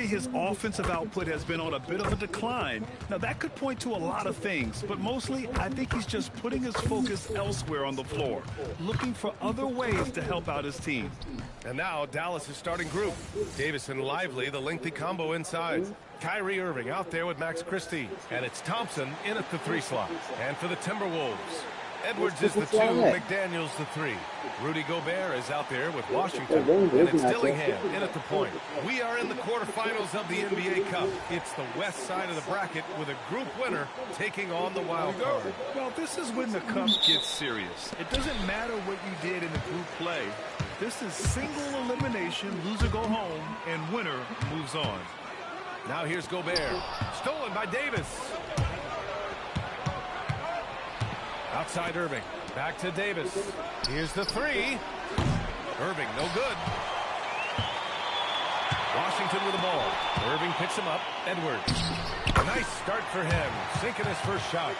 Lately, his offensive output has been on a bit of a decline. Now, that could point to a lot of things, but mostly, I think he's just putting his focus elsewhere on the floor, looking for other ways to help out his team. And now, Dallas' starting group. Davis and Lively, the lengthy combo inside. Kyrie Irving out there with Max Christie. And it's Thompson in at the 3 slot. And for the Timberwolves, Edwards is the 2, McDaniels the 3. Rudy Gobert is out there with Washington, and it's Dillingham in at the point. We are in the quarterfinals of the NBA Cup. It's the west side of the bracket with a group winner taking on the wild card. Well, this is when the Cup gets serious. It doesn't matter what you did in the group play. This is single elimination, loser go home, and winner moves on. Now here's Gobert, stolen by Davis. Outside Irving, back to Davis. Here's the 3. Irving, no good. Washington with the ball. Irving picks him up. Edwards. Nice start for him, sinking his first shot.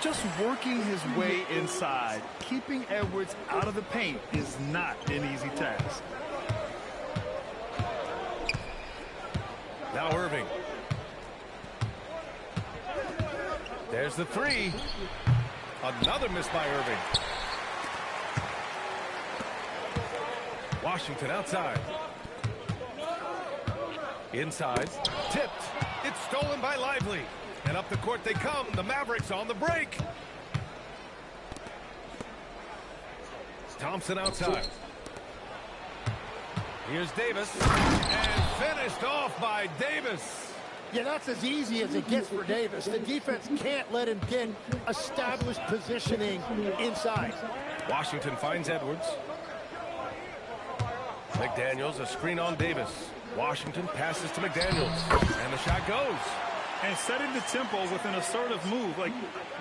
Just working his way inside, keeping Edwards out of the paint is not an easy task. Now Irving. There's the 3. Another miss by Irving. Washington outside. Inside. Tipped. It's stolen by Lively. And up the court they come. The Mavericks on the break. Thompson outside. Here's Davis. And finished off by Davis. Yeah, that's as easy as it gets for Davis. The defense can't let him get established positioning inside. Washington finds Edwards. McDaniels, a screen on Davis. Washington passes to McDaniels. And the shot goes. And setting the tempo with an assertive move. Like,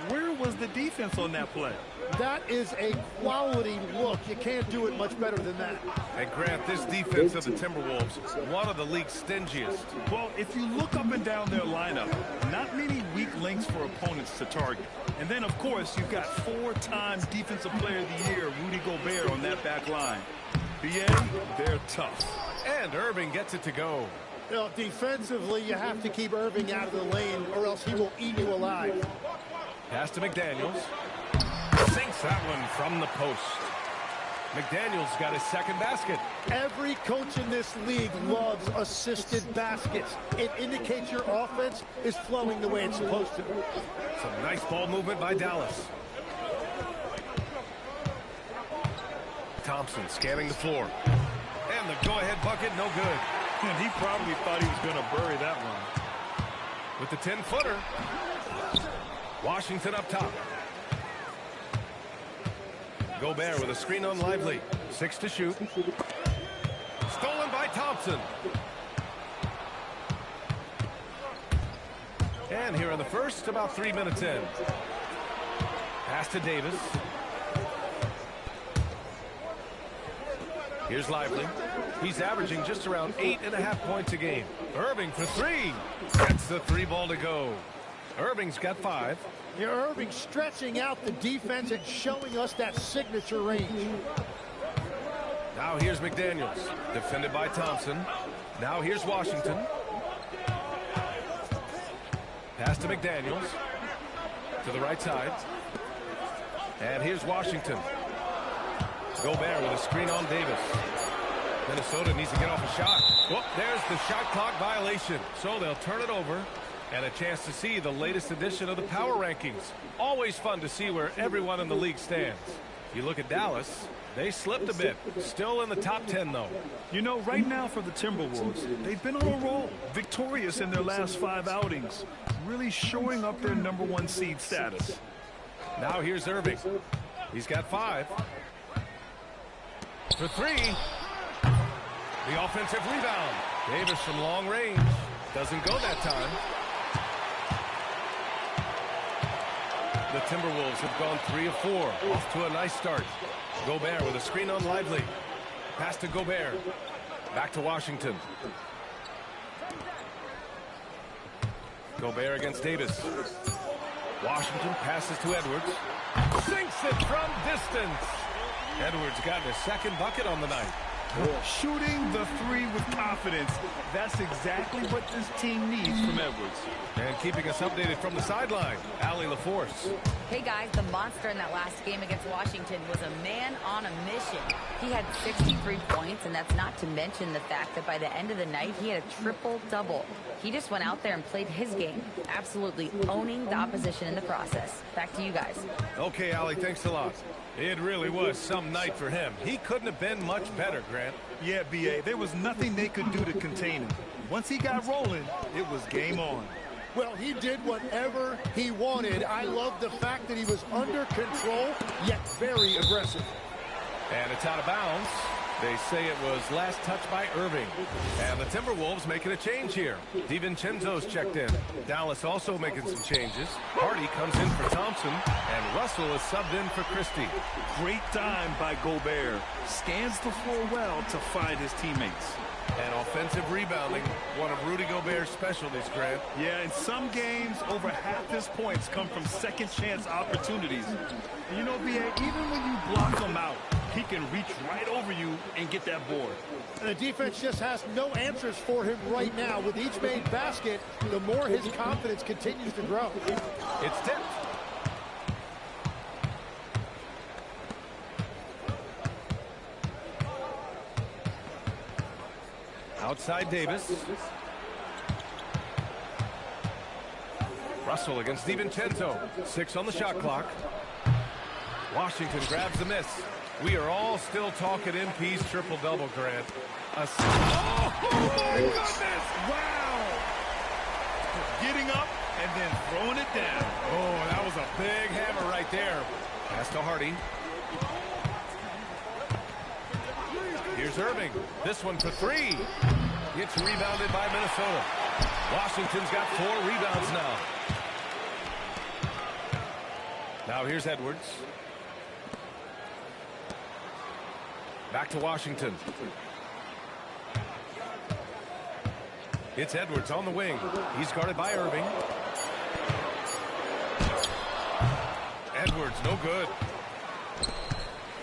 where was the defense on that play? That is a quality look. You can't do it much better than that. And Grant, this defense of the Timberwolves, one of the league's stingiest. Well, if you look up and down their lineup, not many weak links for opponents to target. And then, of course, you've got 4-time Defensive Player of the Year, Rudy Gobert, on that back line. BA, they're tough. And Irving gets it to go. You know, defensively, you have to keep Irving out of the lane or else he will eat you alive. Pass to McDaniels. Sinks that one from the post. McDaniels got his second basket. Every coach in this league loves assisted baskets. It indicates your offense is flowing the way it's supposed to. Some nice ball movement by Dallas. Thompson scanning the floor. And the go-ahead bucket, no good. And he probably thought he was going to bury that one. With the 10-footer. Washington up top. Gobert with a screen on Lively. 6 to shoot. Stolen by Thompson. And here in the first, about 3 minutes in. Pass to Davis. Here's Lively. He's averaging just around 8.5 points a game. Irving for 3. Gets the 3 ball to go. Irving's got 5. Yeah, Irving stretching out the defense and showing us that signature range. Now here's McDaniels. Defended by Thompson. Now here's Washington. Pass to McDaniels. To the right side. And here's Washington. Gobert with a screen on Davis. Minnesota needs to get off a shot. Whoop, there's the shot clock violation. So they'll turn it over. And a chance to see the latest edition of the power rankings. Always fun to see where everyone in the league stands. You look at Dallas, they slipped a bit. Still in the top 10, though. You know, right now for the Timberwolves, they've been on a roll. Victorious in their last 5 outings. Really showing up their #1 seed status. Now here's Irving. He's got 5. For 3. The offensive rebound. Davis from long range. Doesn't go that time. The Timberwolves have gone 3 of 4. Off to a nice start. Gobert with a screen on Lively. Pass to Gobert. Back to Washington. Gobert against Davis. Washington passes to Edwards. Sinks it from distance. Edwards got his second bucket on the night. Shooting the 3 with confidence. That's exactly what this team needs from Edwards. And keeping us updated from the sideline, Allie LaForce. Hey guys, the monster in that last game against Washington was a man on a mission. He had 63 points, and that's not to mention the fact that by the end of the night, he had a triple-double. He just went out there and played his game, absolutely owning the opposition in the process. Back to you guys. Okay, Allie, thanks a lot. It really was some night for him. He couldn't have been much better, Grant. Yeah, B.A., there was nothing they could do to contain him. Once he got rolling, it was game on. Well, he did whatever he wanted. I love the fact that he was under control, yet very aggressive. And it's out of bounds. They say it was last touched by Irving. And the Timberwolves making a change here. DiVincenzo's checked in. Dallas also making some changes. Hardy comes in for Thompson. And Russell is subbed in for Christie. Great time by Gobert. Scans the floor well to find his teammates. And offensive rebounding, one of Rudy Gobert's specialties, Grant. Yeah, in some games, over half his points come from second-chance opportunities. And you know, B.A., even when you block him out, he can reach right over you and get that board. And the defense just has no answers for him right now. With each made basket, the more his confidence continues to grow. It's tipped. Outside Davis. Russell against DiVincenzo. 6 on the shot clock. Washington grabs the miss. We are all still talking MP's triple-double, Grant. Oh, my goodness! Wow! Getting up and then throwing it down. Oh, that was a big hammer right there. Pass to Hardy. Here's Irving. This one for 3. Gets rebounded by Minnesota. Washington's got 4 rebounds now. Now here's Edwards. Back to Washington. It's Edwards on the wing. He's guarded by Irving. Edwards, no good.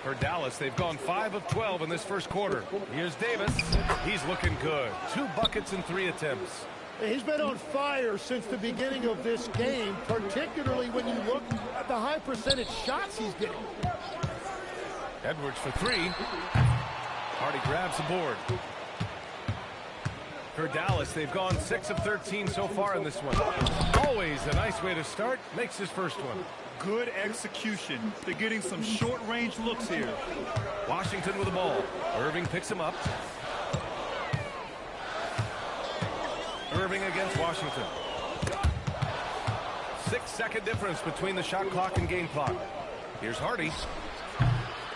For Dallas, they've gone 5 of 12 in this first quarter. Here's Davis. He's looking good. 2 buckets and 3 attempts. He's been on fire since the beginning of this game, particularly when you look at the high percentage shots he's getting. Edwards for 3. Hardy grabs the board. For Dallas, they've gone 6 of 13 so far in this one. Always a nice way to start. Makes his first one. Good execution. They're getting some short-range looks here. Washington with the ball. Irving picks him up. Irving against Washington. 6-second difference between the shot clock and game clock. Here's Hardy.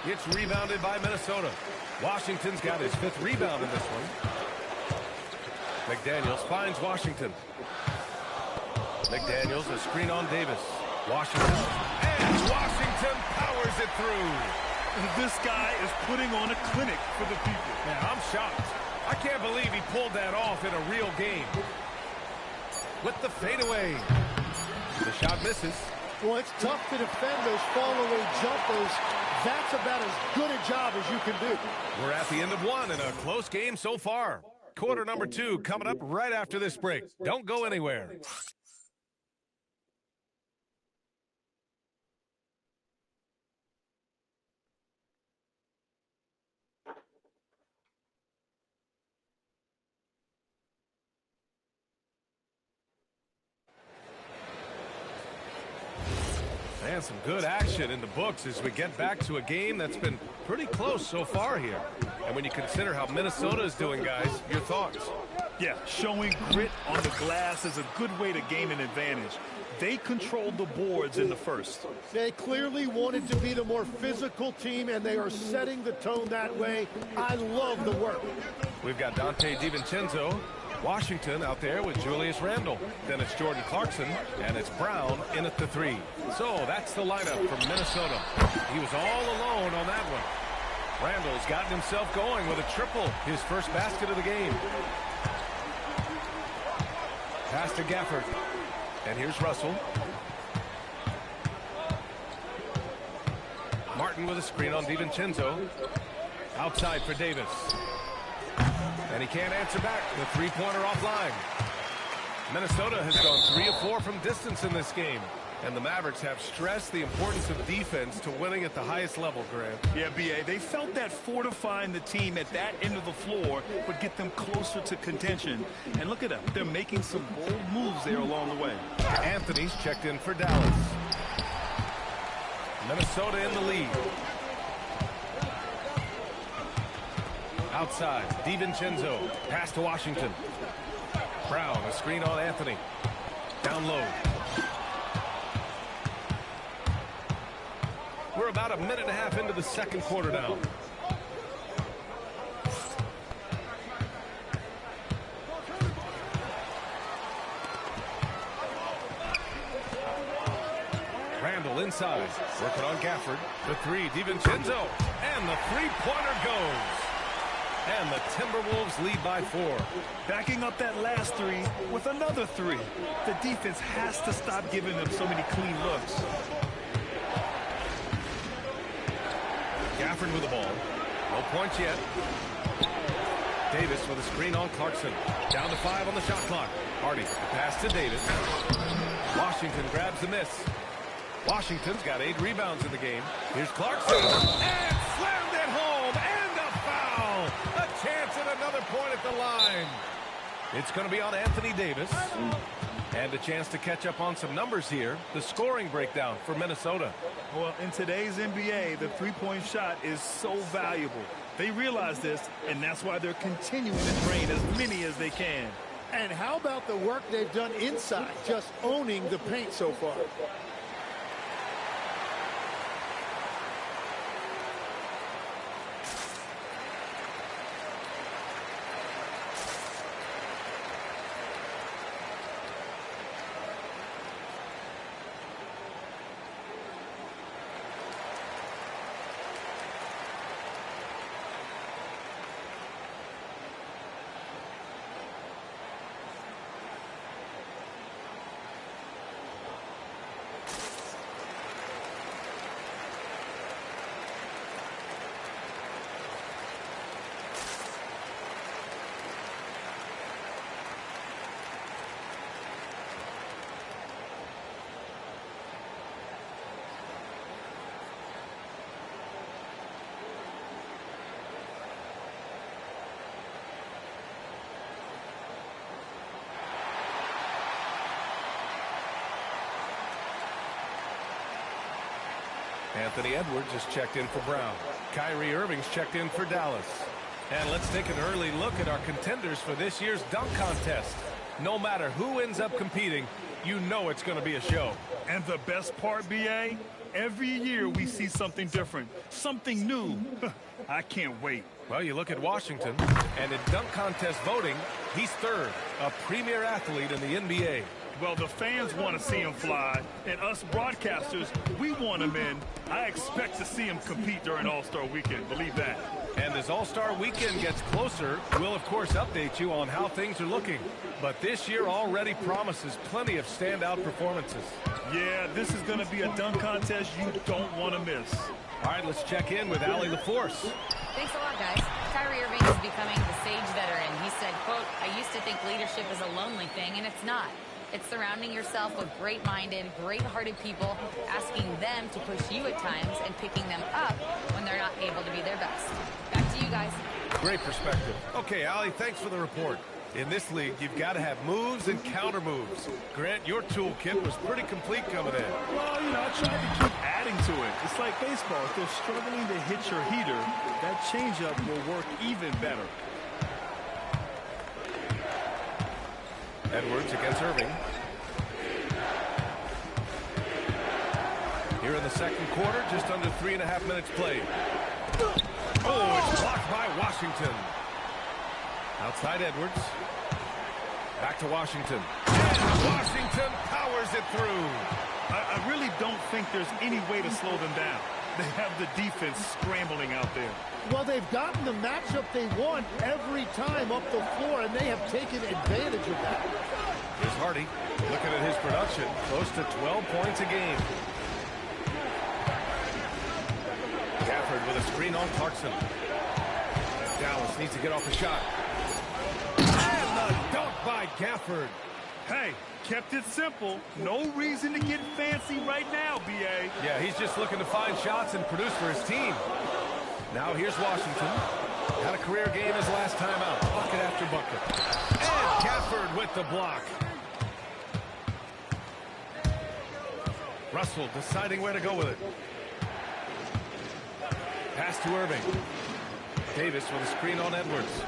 It's rebounded by Minnesota. Washington's got his 5th rebound in this one. McDaniels finds Washington. McDaniels, a screen on Davis. Washington. And Washington powers it through. This guy is putting on a clinic for the people. Man, I'm shocked. I can't believe he pulled that off in a real game. With the fadeaway. The shot misses. Well, it's tough to defend those fall-away jumpers. That's about as good a job as you can do. We're at the end of one in a close game so far. Quarter number 2 coming up right after this break. Don't go anywhere. And some good action in the books as we get back to a game that's been pretty close so far here. And when you consider how Minnesota is doing, guys, your thoughts? Yeah, showing grit on the glass is a good way to gain an advantage. They controlled the boards in the first. They clearly wanted to be the more physical team, and they are setting the tone that way. I love the work. We've got Dante DiVincenzo, Washington out there with Julius Randle. Then it's Jordan Clarkson, and it's Brown in at the 3. So that's the lineup from Minnesota. He was all alone on that one. Randle's gotten himself going with a triple, his first basket of the game. Pass to Gafford. And here's Russell. Martin with a screen on DiVincenzo. Outside for Davis. And he can't answer back. The three-pointer offline. Minnesota has gone 3 of 4 from distance in this game. And the Mavericks have stressed the importance of defense to winning at the highest level, Grant. Yeah, B.A., they felt that fortifying the team at that end of the floor would get them closer to contention. And look at them. They're making some bold moves there along the way. Anthony's checked in for Dallas. Minnesota in the lead. Outside, DiVincenzo. Pass to Washington. Brown, a screen on Anthony. Down low. We're about a minute and a half into the second quarter now. Randle inside. Working on Gafford. The 3, DiVincenzo. And the three-pointer goes. And the Timberwolves lead by 4. Backing up that last 3 with another 3. The defense has to stop giving them so many clean looks. Gafford with the ball. No points yet. Davis with a screen on Clarkson. Down to 5 on the shot clock. Hardy, pass to Davis. Washington grabs the miss. Washington's got 8 rebounds in the game. Here's Clarkson. And slammed it home. And a foul. A chance at another point at the line. It's going to be on Anthony Davis. And a chance to catch up on some numbers here. The scoring breakdown for Minnesota. Well, in today's NBA, the three-point shot is so valuable. They realize this, and that's why they're continuing to drain as many as they can. And how about the work they've done inside, just owning the paint so far? Anthony Edwards is checked in for Brown. Kyrie Irving's checked in for Dallas. And let's take an early look at our contenders for this year's dunk contest. No matter who ends up competing, you know it's going to be a show. And the best part, B.A., every year we see something different, something new. I can't wait. Well, you look at Washington, and in dunk contest voting, he's 3rd, a premier athlete in the NBA. Well, the fans want to see him fly, and us broadcasters, we want him in. I expect to see him compete during All-Star Weekend, believe that. And as All-Star Weekend gets closer, we'll of course update you on how things are looking. But this year already promises plenty of standout performances. Yeah, this is going to be a dunk contest you don't want to miss. All right, let's check in with Allie LaForce. Thanks a lot, guys. Kyrie Irving is becoming the sage veteran. He said, quote, "I used to think leadership is a lonely thing, and it's not. It's surrounding yourself with great-minded, great-hearted people, asking them to push you at times and picking them up when they're not able to be their best." Back to you guys. Great perspective. Okay, Allie, thanks for the report. In this league, you've got to have moves and counter moves. Grant, your toolkit was pretty complete coming in. Well, you know, I tried to keep adding to it. It's like baseball. If they're struggling to hit your heater, that changeup will work even better. Edwards against Irving. Here in the second quarter, just under 3.5 minutes played. Oh, it's blocked by Washington. Outside Edwards. Back to Washington. And Washington powers it through. I really don't think there's any way to slow them down. They have the defense scrambling out there. Well, they've gotten the matchup they want every time up the floor, and they have taken advantage of that. Here's Hardy. Looking at his production, close to 12 points a game. Gafford with a screen on Clarkson. Dallas needs to get off the shot. And the dunk by Gafford. Hey, kept it simple. No reason to get fancy right now, B.A. Yeah, he's just looking to find shots and produce for his team. Now here's Washington. Had a career game his last time out. Bucket after bucket. And Gafford with the block. Russell deciding where to go with it. Pass to Irving. Davis with a screen on Edwards.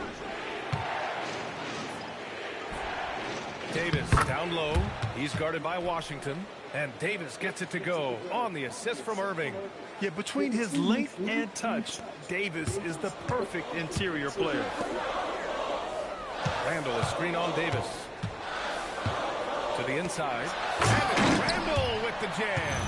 Davis down low. He's guarded by Washington. And Davis gets it to go on the assist from Irving. Yeah, between his length and touch, Davis is the perfect interior player. Randall, a screen on Davis. To the inside. And Randall with the jam.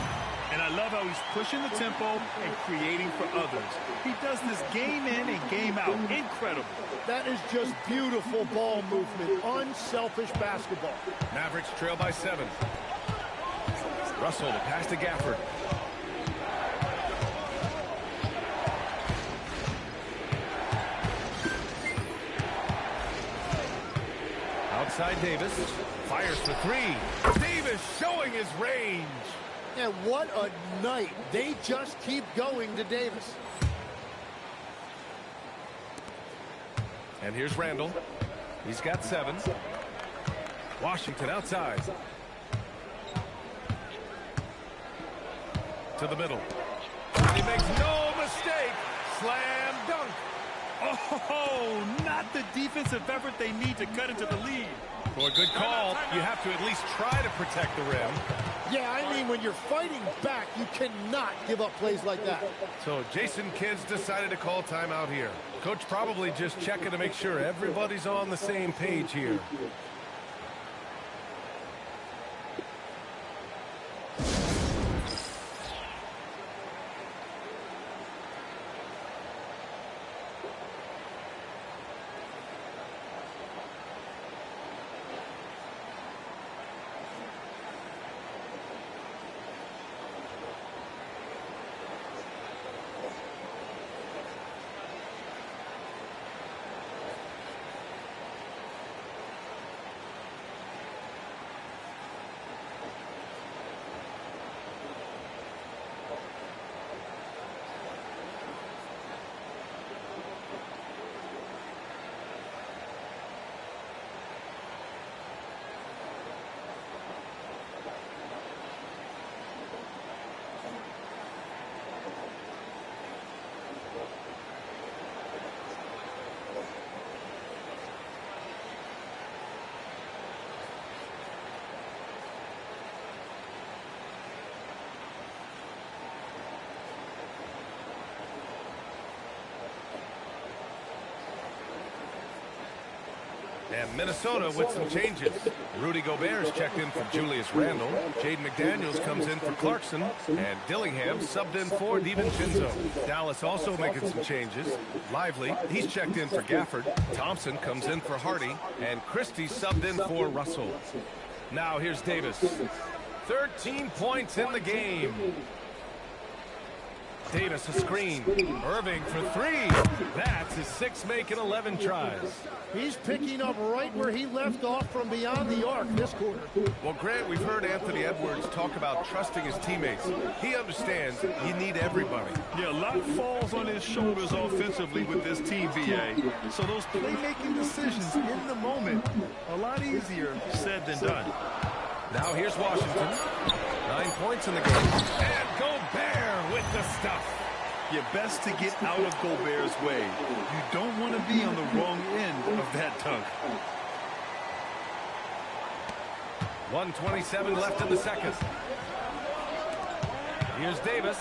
And I love how he's pushing the tempo and creating for others. He does this game in and game out. Incredible. That is just beautiful ball movement. Unselfish basketball. Mavericks trail by 7. Russell, the pass to Gafford. Outside Davis. Fires for 3. Davis showing his range. And what a night. They just keep going to Davis. And here's Randall. He's got 7. Washington outside. To the middle. He makes no mistake. Slam dunk. Oh, not the defensive effort they need to cut into the lead. For a good call, you have to at least try to protect the rim. Yeah, I mean, when you're fighting back, you cannot give up plays like that. So Jason Kidd's decided to call timeout here. Coach probably just checking to make sure everybody's on the same page here. And Minnesota with some changes. Rudy Gobert is checked in for Julius Randle. Jaden McDaniels comes in for Clarkson. And Dillingham subbed in for DiVincenzo. Dallas also making some changes. Lively, he's checked in for Gafford. Thompson comes in for Hardy. And Christie subbed in for Russell. Now here's Davis. 13 points in the game. Davis a screen. Irving for 3. That's his 6th make in 11 tries. He's picking up right where he left off from beyond the arc this quarter. Well, Grant, we've heard Anthony Edwards talk about trusting his teammates. He understands you need everybody. Yeah, a lot falls on his shoulders offensively with this team, BA. So those playmaking decisions in the moment, a lot easier said than done. Now here's Washington. 9 points in the game. And Gobert with the stuff. You're best to get out of Gobert's way. You don't want to be on the wrong end of that dunk. 1:27 left in the second. Here's Davis.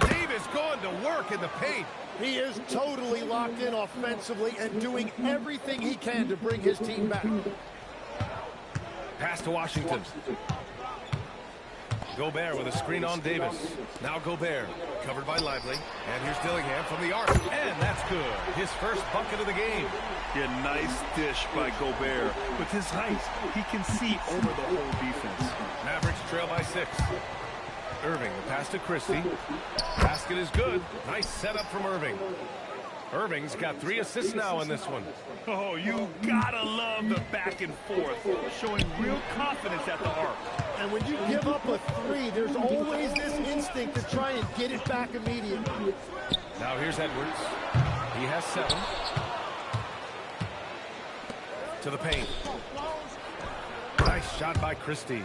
Davis going to work in the paint. He is totally locked in offensively and doing everything he can to bring his team back. Pass to Washington. Gobert with a screen on Davis. Now Gobert, covered by Lively. And here's Dillingham from the arc. And that's good. His first bucket of the game. Yeah, nice dish by Gobert. With his height, he can see over the whole defense. Mavericks trail by 6. Irving, the pass to Christie. Basket is good. Nice setup from Irving. Irving's got 3 assists now in this one. Oh, you gotta love the back and forth, showing real confidence at the arc. And when you give up a 3, there's always this instinct to try and get it back immediately. Now here's Edwards. He has 7. To the paint. Nice shot by Christie.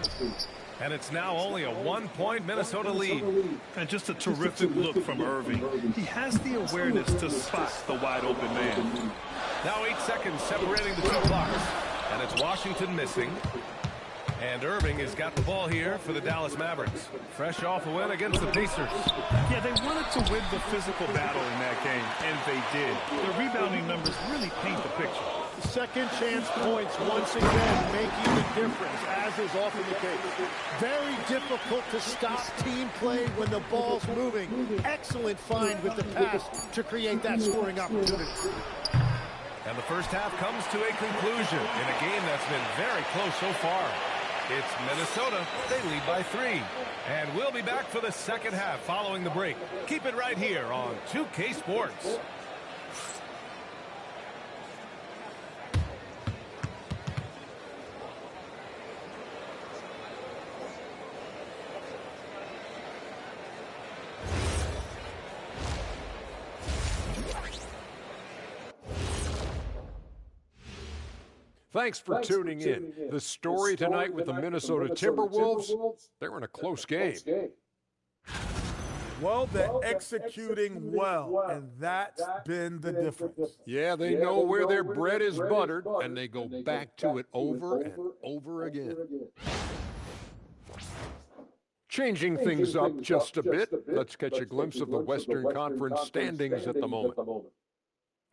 And it's now only a 1-point Minnesota lead. And just a terrific look from Irving. He has the awareness to spot the wide open man. Now 8 seconds separating the 2 blocks. And it's Washington missing. And Irving has got the ball here for the Dallas Mavericks. Fresh off a win against the Pacers. Yeah, they wanted to win the physical battle in that game, and they did. Their rebounding numbers really paint the picture. Second chance points once again making the difference, as is often the case. Very difficult to stop team play when the ball's moving. Excellent find with the pass to create that scoring opportunity. And the first half comes to a conclusion in a game that's been very close so far. It's Minnesota. They lead by 3. And we'll be back for the second half following the break. Keep it right here on 2K Sports. Thanks for tuning in. The story tonight with the Minnesota Timberwolves, they're in a close game. Well, they're executing well, and that's been the difference. Yeah, they know where their bread is buttered, and they go back to it over and over again. Changing things up just a bit, let's catch a glimpse of the Western Conference standings at the moment.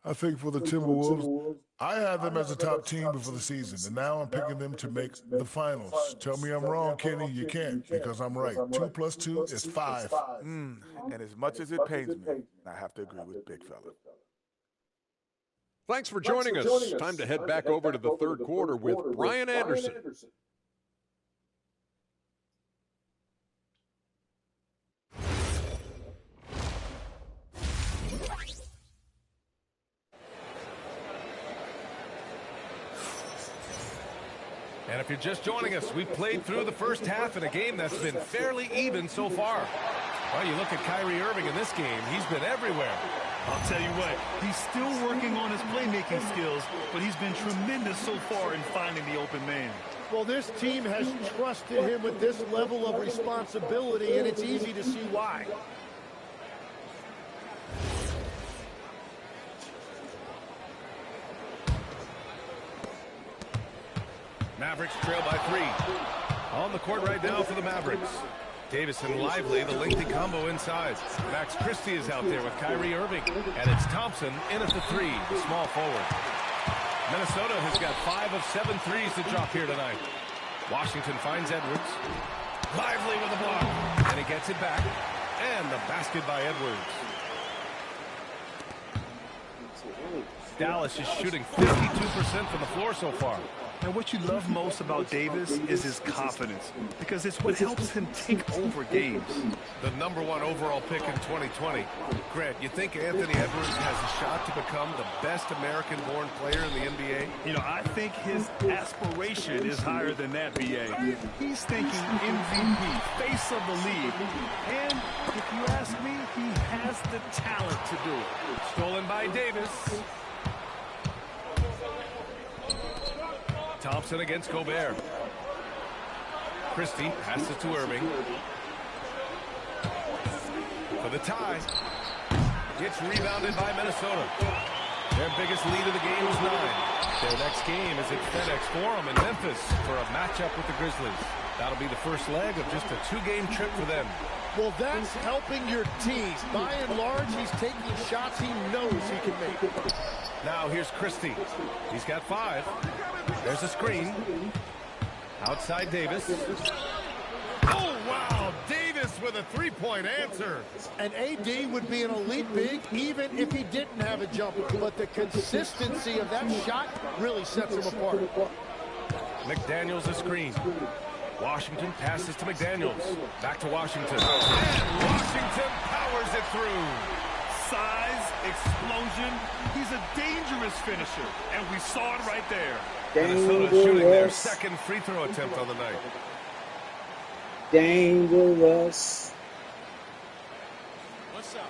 I think for the Timberwolves, I had them as a top team before the season, and now I'm picking them to make the finals. Tell me I'm wrong, Kenny. You can't, because I'm right. 2 + 2 is 5. And as much as it pains me, I have to agree with Big Fella. Thanks for joining us. Time to head back over to the third quarter with Brian Anderson. And if you're just joining us, we've played through the first half in a game that's been fairly even so far. Well, you look at Kyrie Irving in this game, he's been everywhere. I'll tell you what, he's still working on his playmaking skills, but he's been tremendous so far in finding the open man. Well, this team has trusted him with this level of responsibility, and it's easy to see why. Mavericks trail by 3. On the court right now for the Mavericks. Davis and Lively, the lengthy combo inside. Max Christie is out there with Kyrie Irving. And it's Thompson in at the 3, the small forward. Minnesota has got 5 of 7 threes to drop here tonight. Washington finds Edwards. Lively with the block. And he gets it back. And the basket by Edwards. Dallas is shooting 52% from the floor so far. And what you love most about Davis is his confidence, because it's what helps him take over games. The #1 overall pick in 2020. Grant, you think Anthony Edwards has a shot to become the best American-born player in the NBA? You know, I think his aspiration is higher than that, B.A. He's thinking MVP, face of the league. And if you ask me, he has the talent to do it. Stolen by Davis. Thompson against Gobert. Christie passes to Irving. For the tie. Gets rebounded by Minnesota. Their biggest lead of the game is 9. Their next game is at FedEx Forum in Memphis for a matchup with the Grizzlies. That'll be the first leg of just a 2-game trip for them. Well, that's helping your team. By and large, he's taking shots he knows he can make. Now here's Christie. He's got 5. There's a screen. Outside Davis. Oh, wow. Davis with a three-point answer. And AD would be an elite big even if he didn't have a jumper. But the consistency of that shot really sets him apart. McDaniels a screen. Washington passes to McDaniels. Back to Washington. And Washington powers it through. Size, explosion. He's a dangerous finisher. And we saw it right there. Minnesota shooting their second free throw attempt on the night. Dangerous. What's up?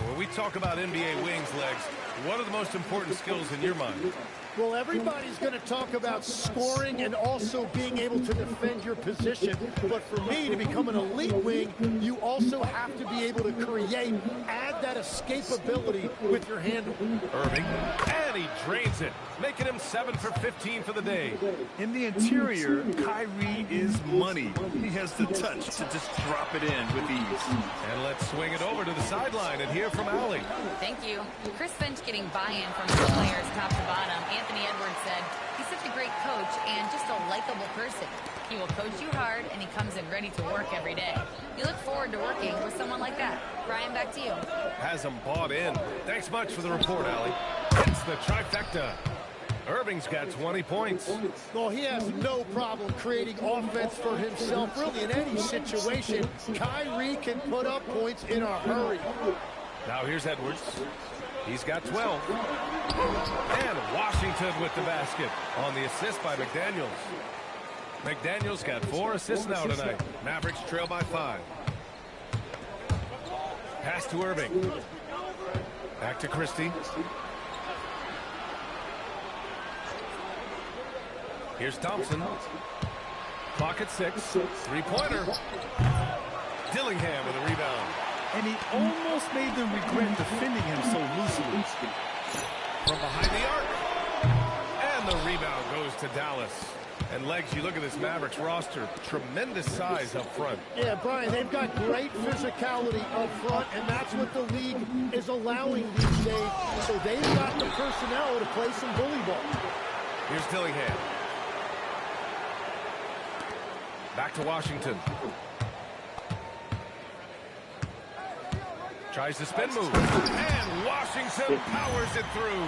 When we talk about NBA wings, Legs, what are the most important skills in your mind? Well, everybody's going to talk about scoring and also being able to defend your position. But for me, to become an elite wing, you also have to be able to create, add that escapability with your handle. Irving, and he drains it, making him 7 for 15 for the day. In the interior, Kyrie is money. He has the touch to just drop it in with ease. And let's swing it over to the sideline and hear from Allie. Thank you. Chris Finch getting buy-in from his players top to bottom. Anthony Edwards said, he's such a great coach and just a likable person. He will coach you hard, and he comes in ready to work every day. You look forward to working with someone like that. Brian, back to you. Has him bought in. Thanks much for the report, Allie. It's the trifecta. Irving's got 20 points. Well, he has no problem creating offense for himself, really, in any situation. Kyrie can put up points in a hurry. Now here's Edwards. He's got 12. And Washington with the basket on the assist by McDaniels. McDaniels got 4 assists now tonight. Mavericks trail by 5. Pass to Irving. Back to Christie. Here's Thompson. Clock at 6. Three-pointer. Dillingham with a rebound. And he almost made them regret defending him so loosely. From behind the arc. And the rebound goes to Dallas. And Legs, you look at this Mavericks roster, tremendous size up front. Yeah, Brian, they've got great physicality up front, and that's what the league is allowing these days. So they've got the personnel to play some bully ball. Here's Dillingham. Back to Washington. Tries the spin move. And Washington powers it through.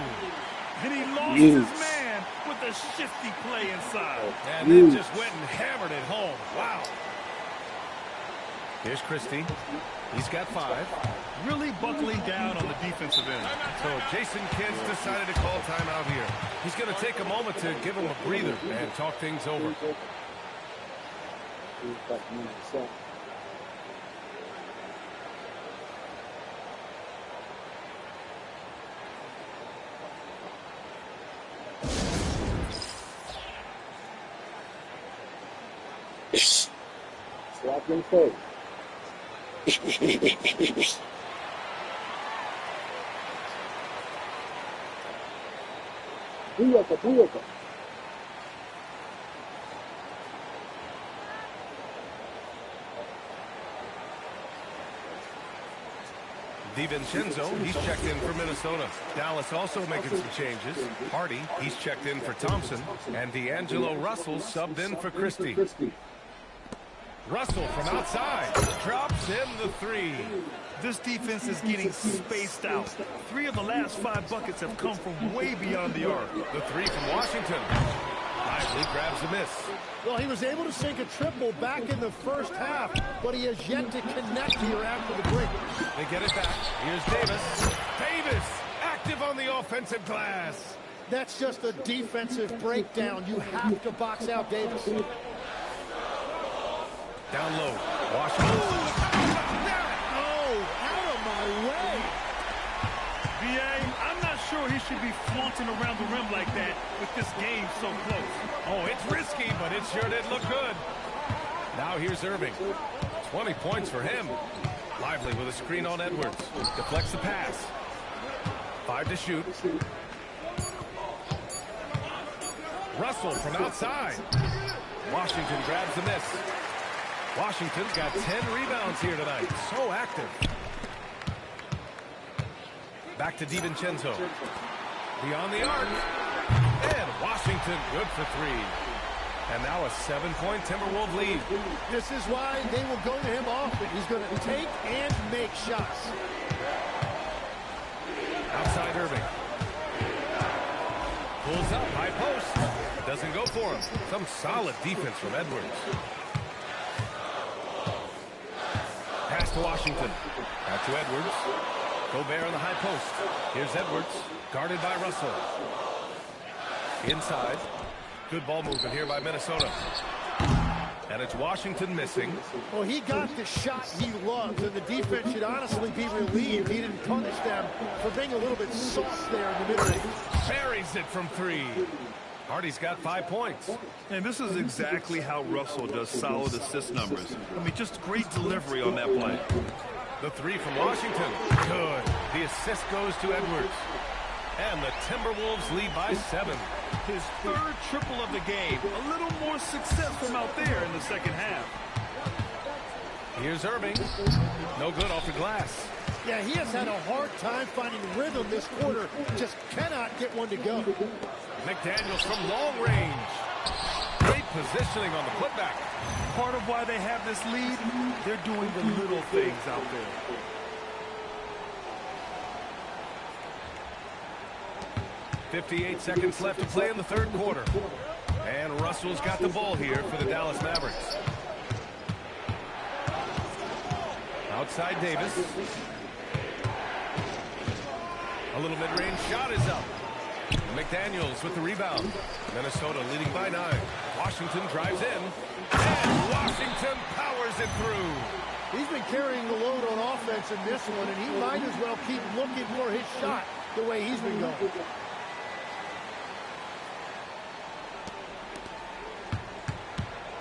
And he lost his man with a shifty play inside. And then just went and hammered it home. Wow. Here's Christie. He's got 5. Really buckling down on the defensive end. So Jason Kidd's decided to call timeout here. He's going to take a moment to give him a breather and talk things over. Slap in face. Público. DiVincenzo, he's checked in for Minnesota. Dallas also making some changes. Hardy, he's checked in for Thompson. And D'Angelo Russell subbed in for Christie. Russell from outside drops in the 3. This defense is getting spaced out. 3 of the last 5 buckets have come from way beyond the arc. The 3 from Washington. Lively grabs a miss. Well, he was able to sink a triple back in the first half, but he has yet to connect here after the break. They get it back. Here's Davis. Davis active on the offensive glass. That's just a defensive breakdown. You have to box out Davis. Down low. Washington. Oh, out of my way. I'm not sure he should be flaunting around the rim like that with this game so close. Oh, it's risky, but it sure did look good. Now here's Irving. 20 points for him. Lively with a screen on Edwards. Deflects the pass. 5 to shoot. Russell from outside. Washington grabs the miss. Washington's got 10 rebounds here tonight. So active. Back to DiVincenzo. Beyond the arc. And Washington good for 3. And now a 7-point Timberwolves lead. This is why they will go to him often. He's going to take and make shots. Outside Irving. Pulls up, high post. Doesn't go for him. Some solid defense from Edwards. Pass to Washington. Back to Edwards. Gobert on the high post. Here's Edwards. Guarded by Russell. Inside. Good ball movement here by Minnesota. And it's Washington missing. Well, he got the shot he loves, and the defense should honestly be relieved he didn't punish them for being a little bit soft there in the mid-range. Buries it from 3. Hardy's got 5 points. And this is exactly how Russell does solid assist numbers. I mean, just great delivery on that play. The 3 from Washington. Good. The assist goes to Edwards. And the Timberwolves lead by 7. His 3rd triple of the game. A little more success from out there in the second half. Here's Irving. No good off the glass. Yeah, he has had a hard time finding rhythm this quarter. Just cannot get one to go. McDaniels from long range. Great positioning on the putback. Part of why they have this lead, they're doing the little things out there. .58 seconds left to play in the 3rd quarter. And Russell's got the ball here for the Dallas Mavericks. Outside Davis. A little mid-range shot is up. McDaniels with the rebound. Minnesota leading by 9. Washington drives in. And Washington powers it through. He's been carrying the load on offense in this one, and he might as well keep looking for his shot the way he's been going.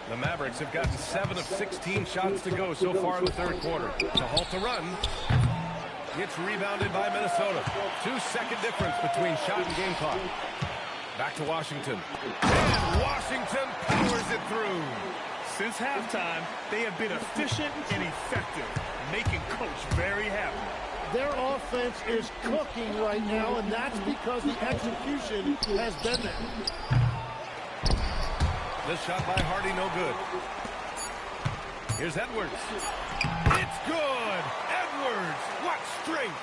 The Mavericks have gotten 7 of 16 shots to go so far in the 3rd quarter. To halt the run. It's rebounded by Minnesota. 2-second difference between shot and game clock. Back to Washington. And Washington powers it through. Since halftime, they have been efficient and effective, making Coach very happy. Their offense is cooking right now, and that's because the execution has been there. This shot by Hardy, no good. Here's Edwards. It's good! Edwards! What strength!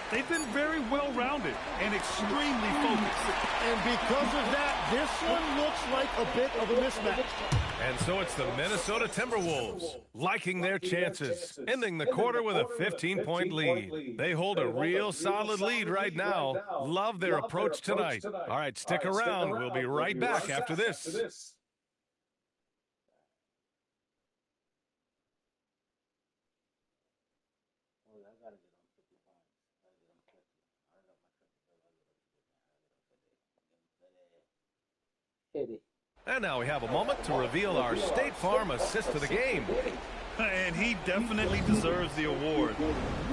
They've been very well-rounded and extremely focused. And because of that, this one looks like a bit of a mismatch. And so it's the Minnesota Timberwolves liking their chances, ending the quarter with a 15-point lead. They hold a real solid lead right now. Love their approach tonight. All right, stick around. We'll be right back after this. And now we have a moment to reveal our State Farm assist of the game. And he definitely deserves the award.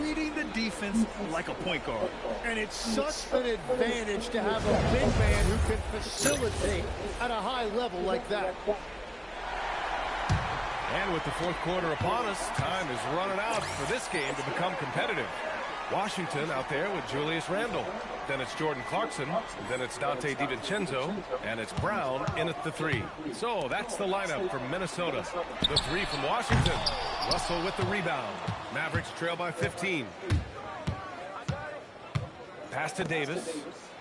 Reading the defense like a point guard. And it's such an advantage to have a big man who can facilitate at a high level like that. And with the 4th quarter upon us, time is running out for this game to become competitive. Washington out there with Julius Randle. Then it's Jordan Clarkson. Then it's Dante DiVincenzo. And it's Brown in at the 3. So that's the lineup for Minnesota. The 3 from Washington. Russell with the rebound. Mavericks trail by 15. Pass to Davis.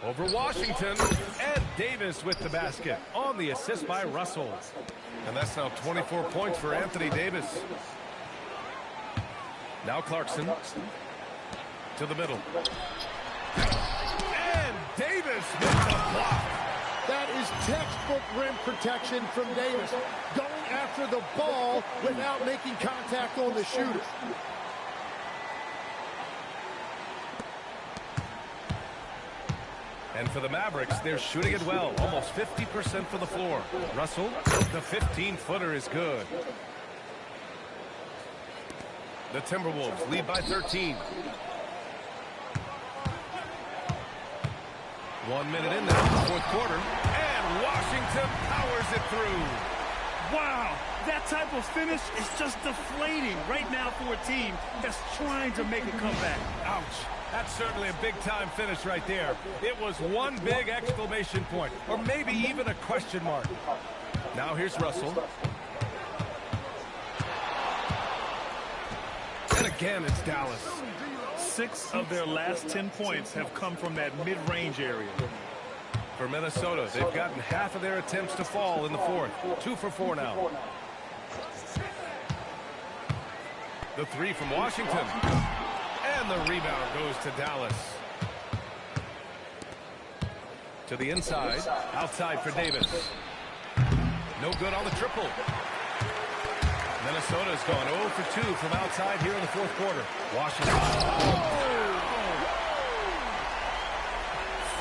Over Washington. And Davis with the basket on the assist by Russell. And that's now 24 points for Anthony Davis. Now Clarkson. To the middle. And Davis with the block. That is textbook rim protection from Davis. Going after the ball without making contact on the shooter. And for the Mavericks, they're shooting it well. Almost 50% for the floor. Russell, the 15-footer is good. The Timberwolves lead by 13. 1 minute in now, the fourth quarter, and Washington powers it through. Wow, that type of finish is just deflating right now for a team that's trying to make a comeback. Ouch. That's certainly a big-time finish right there. It was one big exclamation point, or maybe even a question mark. Now here's Russell. And again, it's Dallas. 6 of their last 10 points have come from that mid-range area. For Minnesota, they've gotten half of their attempts to fall in the fourth. 2 for 4 now. The three from Washington. And the rebound goes to Dallas. To the inside. Outside for Davis. No good on the triple. Minnesota's gone 0 for 2 from outside here in the fourth quarter. Washington.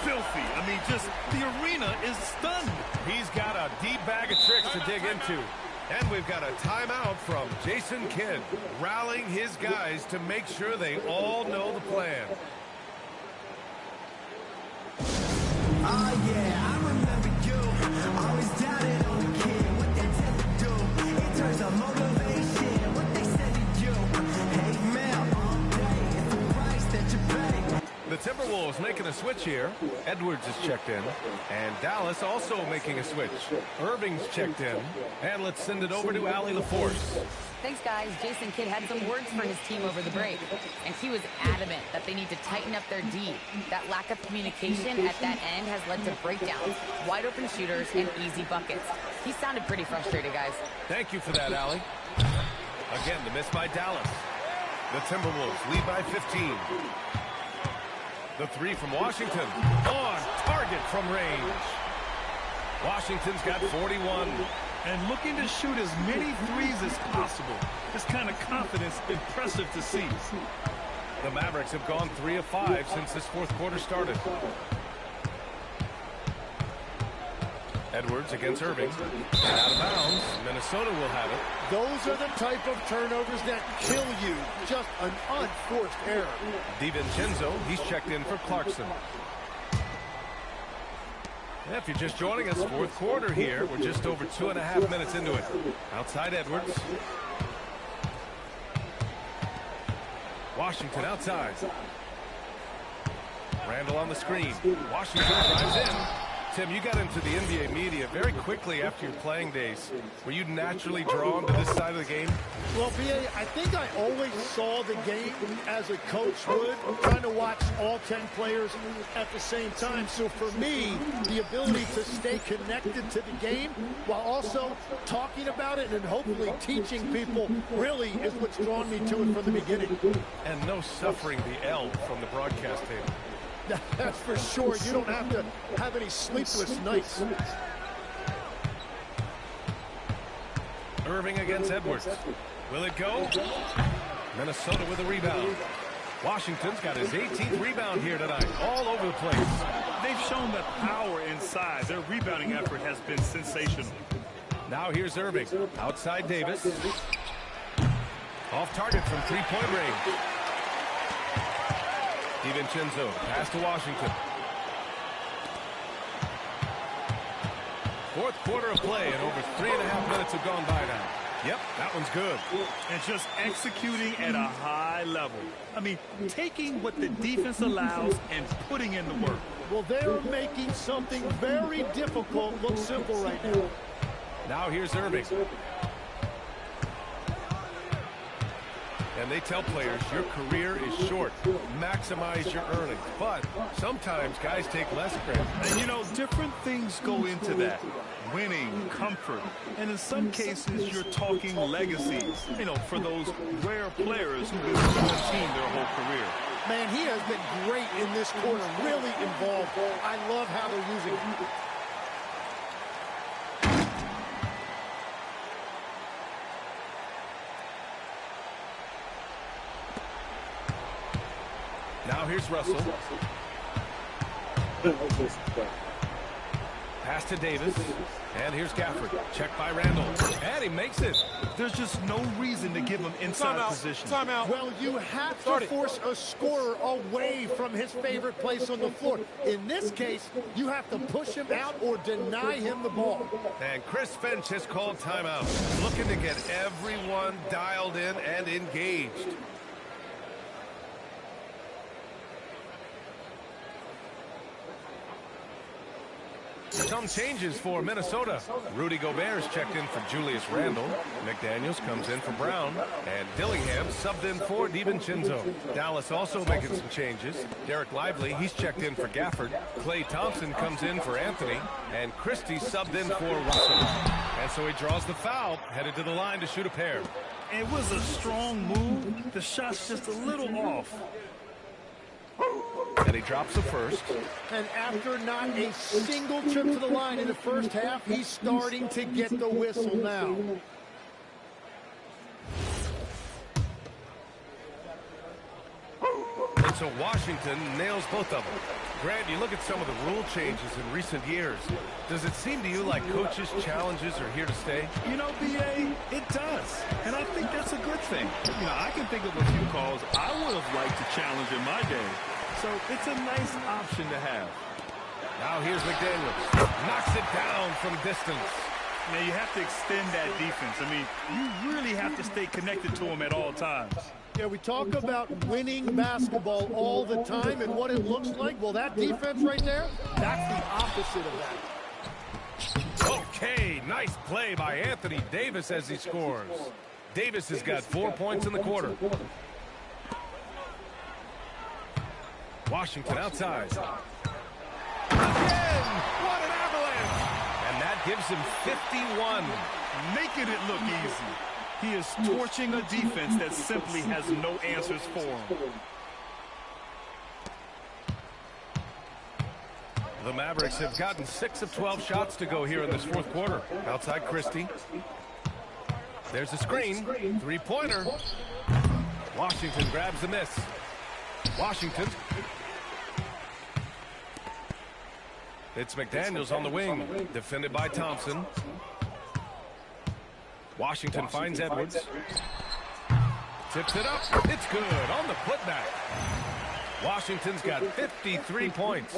Filthy. I mean, just the arena is stunned. He's got a deep bag of tricks to dig into. And we've got a timeout from Jason Kidd, rallying his guys to make sure they all know the plan. Oh, yeah, I remember you. Always doubted on the kid, what they tend to do. In terms of motivation, what they said to you. Hey, man, all day, it's the price that you pay. The Timberwolves making a switch here. Edwards is checked in. And Dallas also making a switch. Irving's checked in. And let's send it over to Allie LaForce. Thanks, guys. Jason Kidd had some words for his team over the break, and he was adamant that they need to tighten up their D. That lack of communication at that end has led to breakdowns, wide-open shooters, and easy buckets. He sounded pretty frustrated, guys. Thank you for that, Allie. Again, the miss by Dallas. The Timberwolves lead by 15. The three from Washington. On target from range. Washington's got 41. And looking to shoot as many threes as possible. This kind of confidence, impressive to see. The Mavericks have gone 3 of 5 since this fourth quarter started. Edwards against Irving. Out of bounds. Minnesota will have it. Those are the type of turnovers that kill you. Just an unforced error. DiVincenzo, he's checked in for Clarkson. Yeah, if you're just joining us, fourth quarter here. We're just over 2.5 minutes into it. Outside Edwards. Washington outside. Randall on the screen. Washington drives in. Tim, you got into the NBA media very quickly after your playing days. Were you naturally drawn to this side of the game? Well, B.A., I think I always saw the game as a coach would, trying to watch all 10 players at the same time. So for me, the ability to stay connected to the game while also talking about it and hopefully teaching people really is what's drawn me to it from the beginning. And no suffering the L from the broadcast table. That's for sure. You don't have to have any sleepless nights. Irving against Edwards. Will it go? Minnesota with a rebound. Washington's got his 18th rebound here tonight. All over the place. They've shown the power inside. Their rebounding effort has been sensational. Now here's Irving. Outside Davis. Off target from three-point range. DiVincenzo, pass to Washington. Fourth quarter of play, and over 3.5 minutes have gone by now. Yep, that one's good. And just executing at a high level. I mean, taking what the defense allows and putting in the work. Well, they're making something very difficult look simple right now. Now here's Irving. And they tell players, your career is short. Maximize your earnings. But sometimes guys take less credit. And, you know, different things go into that. Winning, comfort, and in some cases, you're talking legacies, you know, for those rare players who've been on the team their whole career. Man, he has been great in this quarter, really involved. I love how they're using him. Now here's Russell. Pass to Davis. And here's Gafford. Check by Randall. And he makes it. There's just no reason to give him inside position. Timeout. Well, you have to force a scorer away from his favorite place on the floor. In this case, you have to push him out or deny him the ball. And Chris Finch has called timeout. Looking to get everyone dialed in and engaged. Some changes for Minnesota. Rudy Gobert is checked in for Julius Randle. McDaniels comes in for Brown. And Dillingham subbed in for DiVincenzo. Dallas also making some changes. Derek Lively, he's checked in for Gafford. Klay Thompson comes in for Anthony. And Christie subbed in for Russell. And so he draws the foul, headed to the line to shoot a pair. It was a strong move. The shot's just a little off. And he drops the first. And after not a single trip to the line in the first half, he's starting to get the whistle now. And so Washington nails both of them. Grant, you look at some of the rule changes in recent years. Does it seem to you like coaches' challenges are here to stay? You know, B.A., it does. And I think that's a good thing. You know, I can think of a few calls I would have liked to challenge in my day. So it's a nice option to have. Now here's McDaniels. Knocks it down from distance. Now you have to extend that defense. I mean, you really have to stay connected to him at all times. Yeah, we talk about winning basketball all the time and what it looks like. Well, that defense right there, that's the opposite of that. Okay, nice play by Anthony Davis as he scores. Davis has got 4 points in the quarter. Washington outside. Again! What an avalanche! And that gives him 51. Making it look easy. He is torching a defense that simply has no answers for him. The Mavericks have gotten 6 of 12 shots to go here in this fourth quarter. Outside Christie. There's a screen. Three-pointer. Washington grabs the miss. Washington. It's McDaniels on the wing. Defended by Thompson. Washington finds Edwards. Tips it up. It's good on the putback. Washington's got 53 points.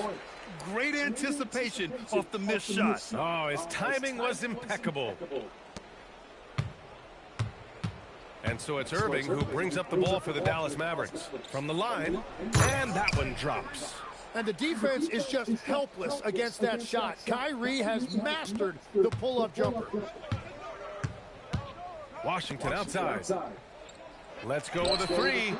Great anticipation off the missed shot. Oh, his timing was impeccable. And so it's Irving who brings up the ball for the Dallas Mavericks. From the line, and that one drops. And the defense is just helpless against that shot. Kyrie has mastered the pull-up jumper. Washington outside. Let's go with a three.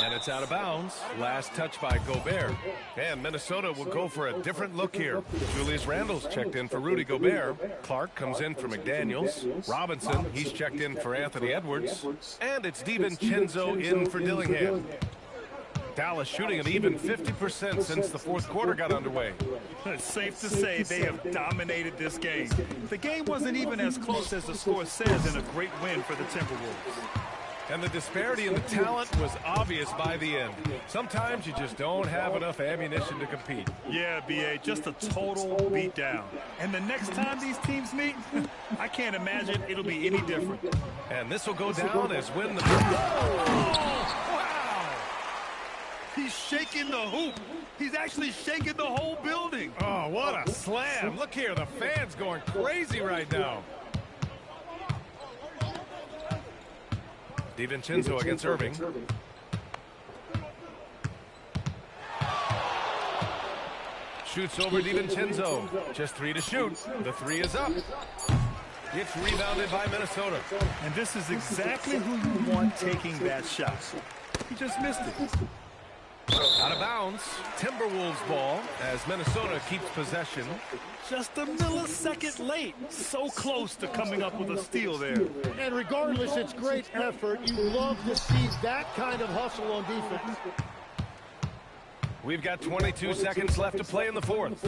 And it's out of bounds. Last touch by Gobert. And Minnesota will go for a different look here. Julius Randle's checked in for Rudy Gobert. Clark comes in for McDaniels. Robinson, he's checked in for Anthony Edwards. And it's DiVincenzo in for Dillingham. Dallas shooting an even 50% since the fourth quarter got underway. It's safe to say they have dominated this game. The game wasn't even as close as the score says, and a great win for the Timberwolves. And the disparity in the talent was obvious by the end. Sometimes you just don't have enough ammunition to compete. Yeah, B.A., just a total beatdown. And the next time these teams meet, I can't imagine it'll be any different. And this will go down as when the... Oh, wow! He's shaking the hoop. He's actually shaking the whole building. Oh, what a slam. Look here, the fans going crazy right now. DiVincenzo against Irving. Shoots over DiVincenzo. Just 3 to shoot. The 3 is up. Gets rebounded by Minnesota. And this is exactly who you want taking that shot. He just missed it. Out of bounds. Timberwolves ball as Minnesota keeps possession. Just a millisecond late. So close to coming up with a steal there. And regardless, it's great effort. You love to see that kind of hustle on defense. We've got 22 seconds left to play in the fourth.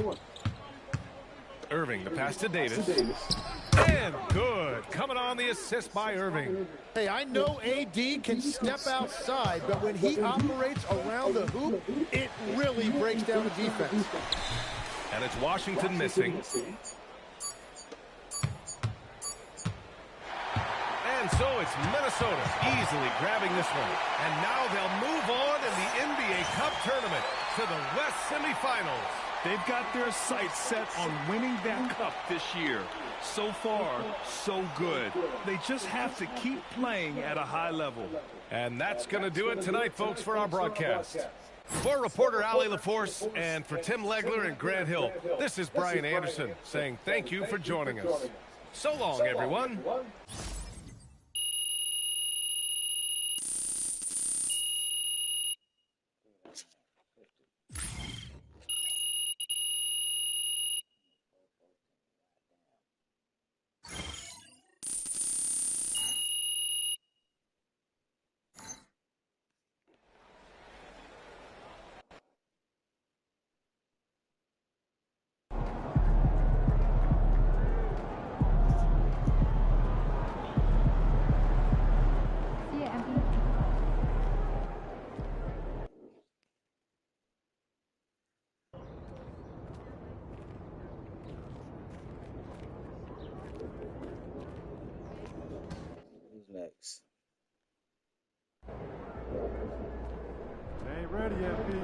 Irving, the pass to Davis. And good. Coming on the assist by Irving. Hey, I know AD can step outside, but when he operates around the hoop, it really breaks down the defense. And it's Washington missing. And so it's Minnesota easily grabbing this one. And now they'll move on in the NBA Cup tournament to the West semifinals. They've got their sights set on winning that cup this year. So far, so good. They just have to keep playing at a high level. And that's going to do it tonight, folks, for our broadcast. For reporter Ali LaForce and for Tim Legler and Grant Hill, this is Brian Anderson saying thank you for joining us. So long, everyone. Next. Ain't ready yet, Pete.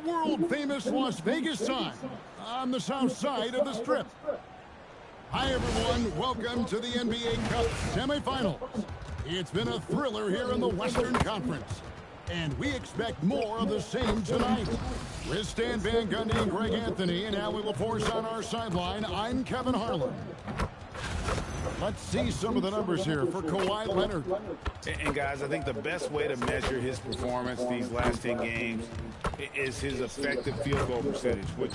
World-famous Las Vegas time on the south side of the Strip. Hi, everyone. Welcome to the NBA Cup semifinals. It's been a thriller here in the Western Conference, and we expect more of the same tonight. With Stan Van Gundy and Greg Anthony and Ali LaForce on our sideline, I'm Kevin Harlan. Let's see some of the numbers here for Kawhi Leonard. And guys, I think the best way to measure his performance these last 10 games is his effective field goal percentage, which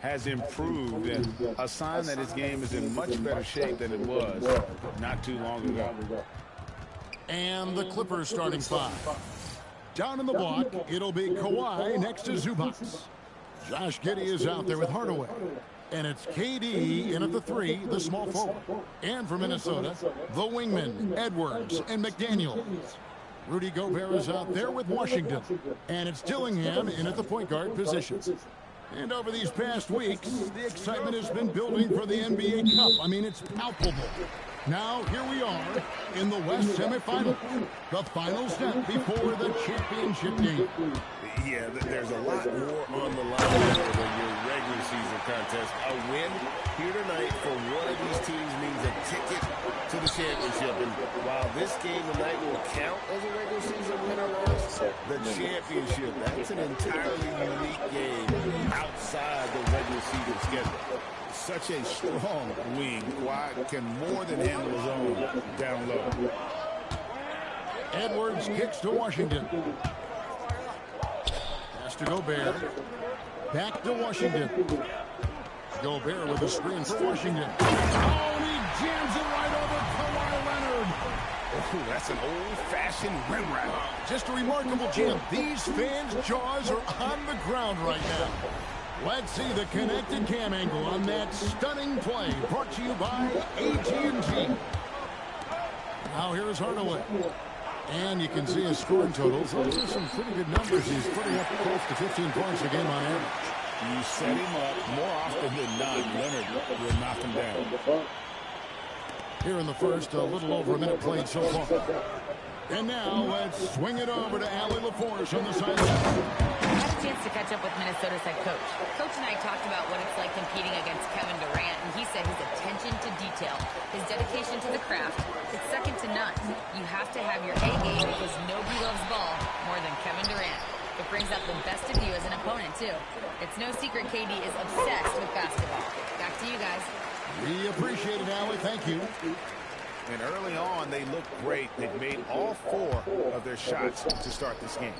has improved, and a sign that his game is in much better shape than it was not too long ago. And the Clippers starting five. Down in the block, it'll be Kawhi next to Zubac. Josh Giddey is out there with Hardaway. And it's KD in at the three, the small forward. And for Minnesota, the wingmen, Edwards and McDaniels. Rudy Gobert is out there with Washington. And it's Dillingham in at the point guard position. And over these past weeks, the excitement has been building for the NBA Cup. I mean, it's palpable. Now, here we are in the West semifinal. The final step before the championship game. Yeah, there's a lot more on the line than your regular season contest. A win here tonight for one of these teams means a ticket to the championship. And while this game tonight will count as a regular season win or loss, the championship, that's an entirely unique game outside the regular season schedule. Such a strong wing. Kawhi can more than handle his own down low. Edwards kicks to Washington. Pass to Gobert. Back to Washington. Gobert with a screen for Washington. Oh, he jams it right over Kawhi Leonard. Oh, that's an old-fashioned rim wrap. Just a remarkable jam. These fans' jaws are on the ground right now. Let's see the connected cam angle on that stunning play, brought to you by AT&T. Now here's Hardaway. And you can see his scoring totals. Those are some pretty good numbers. He's putting up close to 15 points a game on average. You set him up more often than not. Leonard will knock him down. Here in the first, a little over a minute played so far. And now let's swing it over to Allie LaForce on the sideline. I had a chance to catch up with Minnesota's head coach. Coach and I talked about what it's like competing against Kevin Durant, and he said his attention to detail, his dedication to the craft, it's second to none. You have to have your A game because nobody loves ball more than Kevin Durant. It brings out the best of you as an opponent, too. It's no secret KD is obsessed with basketball. Back to you guys. We appreciate it, Allie. Thank you. And early on, they looked great. They've made all 4 of their shots to start this game.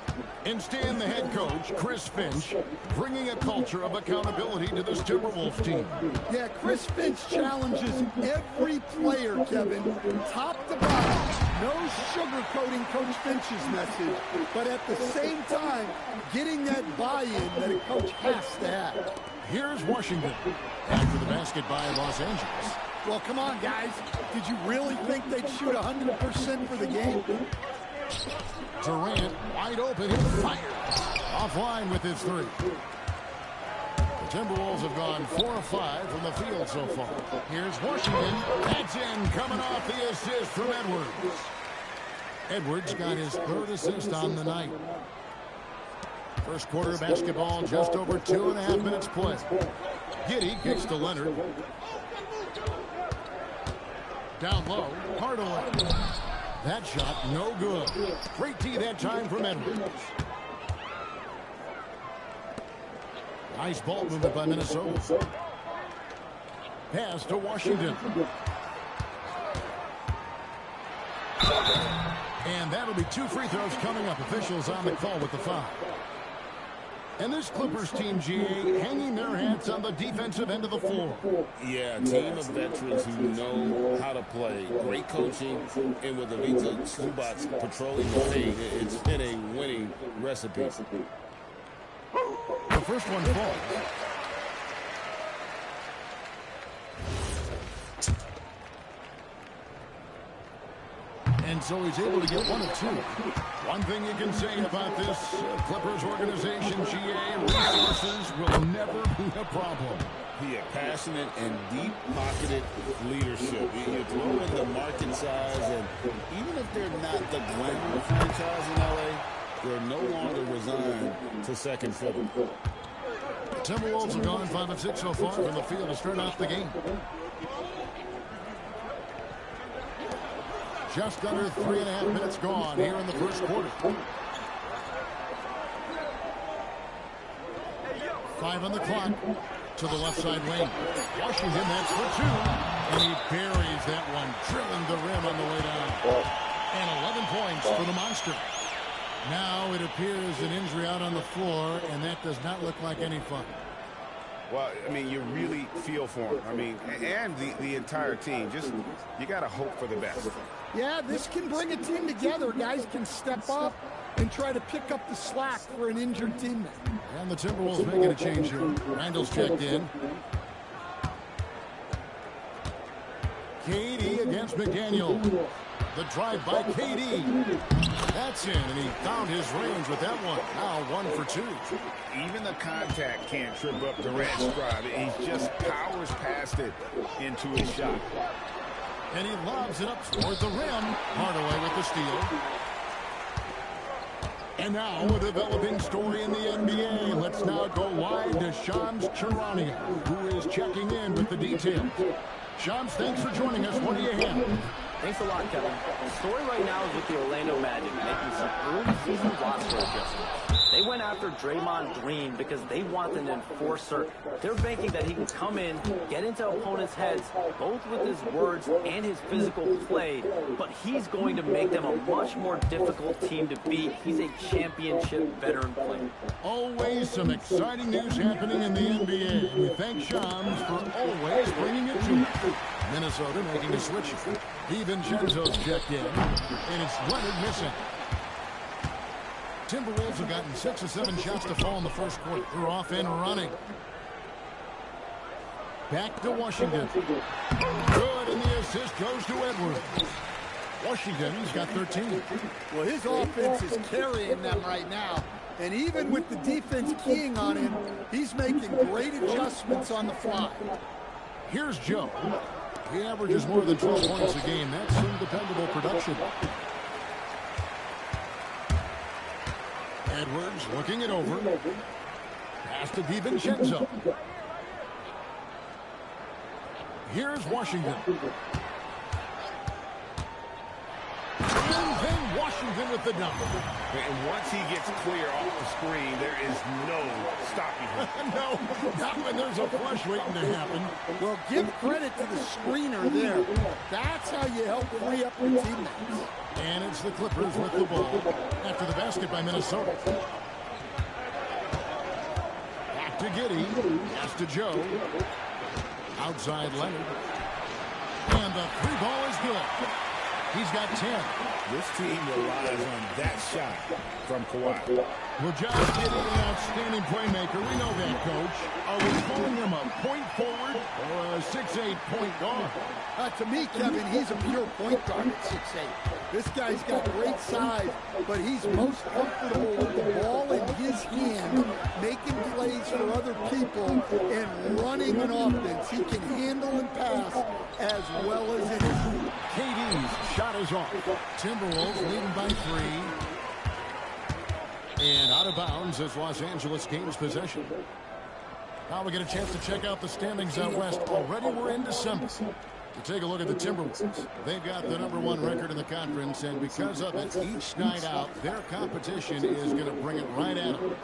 And Stan, the head coach, Chris Finch, bringing a culture of accountability to this Timberwolves team. Yeah, Chris Finch challenges every player, Kevin, top to bottom. No sugarcoating Coach Finch's message, but at the same time, getting that buy-in that a coach has to have. Here's Washington. After the basket by Los Angeles. Well, come on, guys. Did you really think they'd shoot 100% for the game? Durant, wide open, he fires. Offline with his 3. The Timberwolves have gone 4 of 5 from the field so far. Here's Washington. That's in, coming off the assist from Edwards. Edwards got his 3rd assist on the night. First quarter of basketball, just over 2.5 minutes play. Giddey kicks to Leonard. Down low, Hardaway. That shot, no good. Great tee that time from Edwards. Nice ball movement by Minnesota. Pass to Washington. And that'll be 2 free throws coming up. Officials on the call with the foul. And this Clippers team, GA, hanging their hats on the defensive end of the floor. Yeah, a team of veterans who know how to play. Great coaching, and with Ivica Zubac patrolling the paint, it's been a winning recipe. The first one falls. And so he's able to get 1 of 2. One thing you can say about this Clippers organization, GA, resources will never be a problem. He had passionate and deep-pocketed leadership. You throw in the market size, and even if they're not the glamour franchise in LA, they're no longer resigned to second fiddle. The Timberwolves have gone 5 of 6 so far from the field to start off the game. Just under 3.5 minutes gone here in the first quarter. 5 on the clock to the left side lane. Washington, that's for 2. And he buries that one, drilling the rim on the way down. And 11 points for the Monster. Now it appears an injury out on the floor, and that does not look like any fun. Well, I mean, you really feel for him. I mean, and the entire team. Just, you got to hope for the best. Yeah, this can bring a team together. Guys can step up and try to pick up the slack for an injured teammate. And the Timberwolves making a change here. Randall's checked in. KD against McDaniel. The drive by KD. That's in, and he found his range with that one. Now 1 for 2. Even the contact can't trip up Durant's stride. He just powers past it into his shot. And he lobs it up toward the rim. Hardaway with the steal. And now a developing story in the NBA. Let's now go wide to Shams Charania, who is checking in with the details. Shams, thanks for joining us. What do you have? Thanks a lot, Kevin. The story right now is with the Orlando Magic making some early season roster adjustments. They went after Draymond Green because they want an enforcer. They're banking that he can come in, get into opponents' heads, both with his words and his physical play, but he's going to make them a much more difficult team to beat. He's a championship veteran player. Always some exciting news happening in the NBA. We thank Shams for always bringing it to us. Minnesota making a switch. DiVincenzo's checked in, and it's Leonard missing. Timberwolves have gotten 6 or 7 shots to fall in the first quarter. They're off and running. Back to Washington. Good, and the assist goes to Edwards. Washington's got 13. Well, his offense is carrying them right now. And even with the defense keying on him, he's making great adjustments on the fly. Here's Joe. He averages more than 12 points a game. That's some dependable production. Edwards looking it over. Pass to DiVincenzo. Here's Washington. And then Washington with the dunk. And once he gets clear off the screen, there is no stopping him. No, not when there's a flush waiting to happen. Well, give credit to the screener there. That's how you help free up your teammates. And it's the Clippers with the ball after the basket by Minnesota. Back to Giddey. Pass to Joe. Outside Leonard. And the three ball is good. He's got 10. This team relies on that shot from Kawhi. Well, Josh Giddey, an outstanding playmaker. We know that, Coach. Are we calling him a point forward or a 6'8" point guard? To me, Kevin, he's a pure point guard at 6'8". This guy's got great size, but he's most comfortable with the ball in his hand, making plays for other people, and running an offense. He can handle and pass as well as anything. KD's shot is off. Timberwolves leading by 3. And out of bounds as Los Angeles gains possession. Now we get a chance to check out the standings out west. Already we're in December. To take a look at the Timberwolves. They've got the #1 record in the conference, and because of it, each night out, their competition is going to bring it right at them.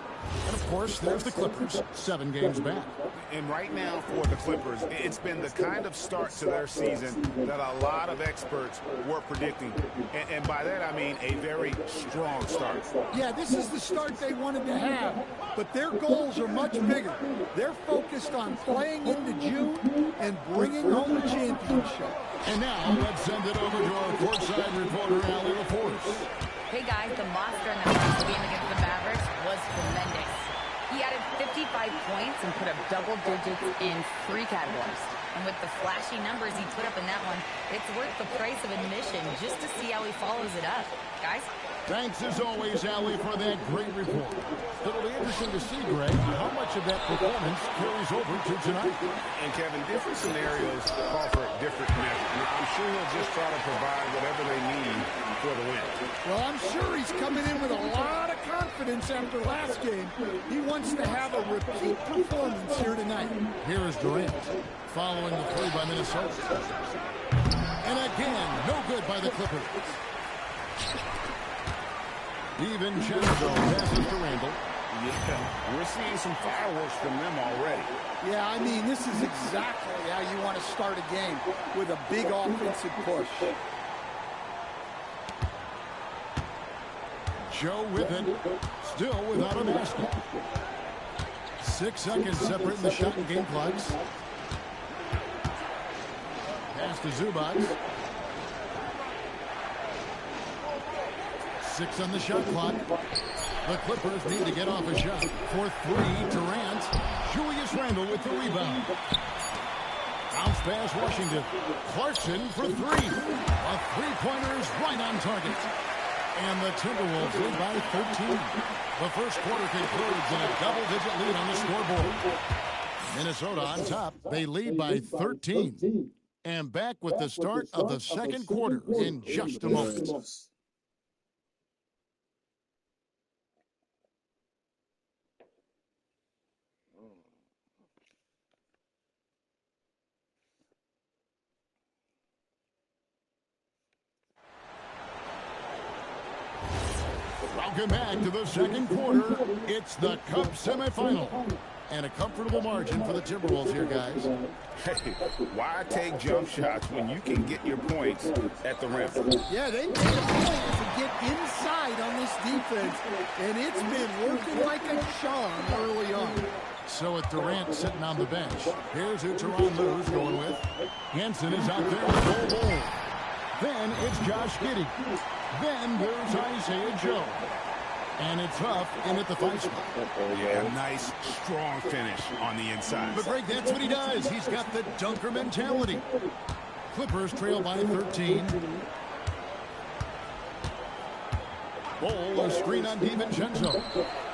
And, of course, there's the Clippers, 7 games back. And right now for the Clippers, it's been the kind of start to their season that a lot of experts were predicting. And by that, I mean a very strong start. Yeah, this is the start they wanted to have, but their goals are much bigger. They're focused on playing into June and bringing home the championship. And now let's send it over to our courtside reporter, Allie LaForce. Hey guys, the monster in that last game against the Mavericks was tremendous. He added 55 points and put up double digits in 3 categories. And with the flashy numbers he put up in that one, it's worth the price of admission just to see how he follows it up. Guys? Thanks as always, Allie, for that great report. It'll be interesting to see, Greg, how much of that performance carries over to tonight. And Kevin, different scenarios call for different measures. I'm sure he'll just try to provide whatever they need for the win. Well, I'm sure he's coming in with a lot of confidence after last game. He wants to have a repeat performance here tonight. Here is Durant, following the 3 by Minnesota. And again, no good by the Clippers. DiVincenzo passes to Randall. Yeah, we're seeing some fireworks from them already. Yeah, I mean, this is exactly how you want to start a game, with a big offensive push. Joe with it, still without a basket. 6 seconds separating the shot and game clocks. Pass to Zubac. 6 on the shot clock. The Clippers need to get off a shot. For 3, Durant. Julius Randle with the rebound. Bounce pass Washington. Clarkson for 3. A 3-pointer's right on target. And the Timberwolves lead by 13. The first quarter concludes in a double-digit lead on the scoreboard. Minnesota on top. They lead by 13. And back with the start of the second quarter in just a moment. Welcome back to the second quarter. It's the Cup semifinal. And a comfortable margin for the Timberwolves here, guys. Hey, why take jump shots when you can get your points at the rim? Yeah, they made a point to get inside on this defense, and it's been working like a charm early on. So with Durant sitting on the bench, here's who Tyronn Lue's going with. Henson is out there with Bol Bol. Then it's Josh Giddey. Then there's Isaiah Joe. And it's Huff in at the 5 spot. Yeah, nice, strong finish on the inside. But Greg, that's what he does. He's got the dunker mentality. Clippers trail by 13. Ball, a screen on DiVincenzo.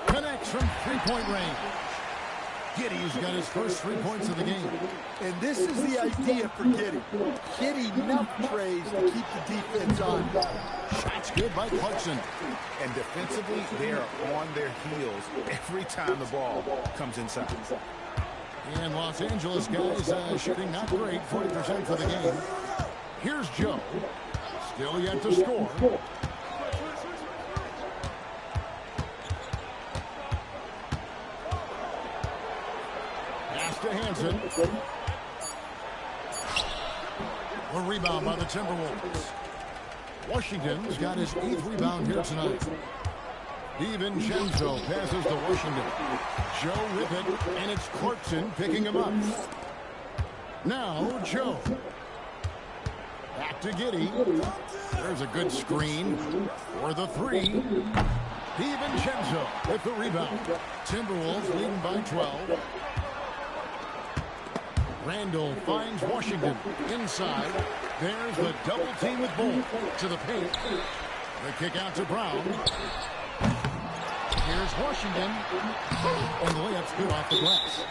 Connects from three-point range. Giddy's got his first 3 points of the game. And this is the idea for Giddy. Giddy enough trays to keep the defense on. Shots good by Clarkson. And defensively, they are on their heels every time the ball comes inside. And Los Angeles guys shooting not great, 40% for the game. Here's Joe. Still yet to score. Pass to Hansen. The rebound by the Timberwolves. Washington's got his 8th rebound here tonight. DiVincenzo passes to Washington. Joe with it, and it's Clarkson picking him up. Now Joe. Back to Giddy. There's a good screen for the three. DiVincenzo with the rebound. Timberwolves leading by 12. Randall finds Washington inside. There's the double team with Bull to the paint. The kick out to Brown. Here's Washington. And the layup's good off the glass.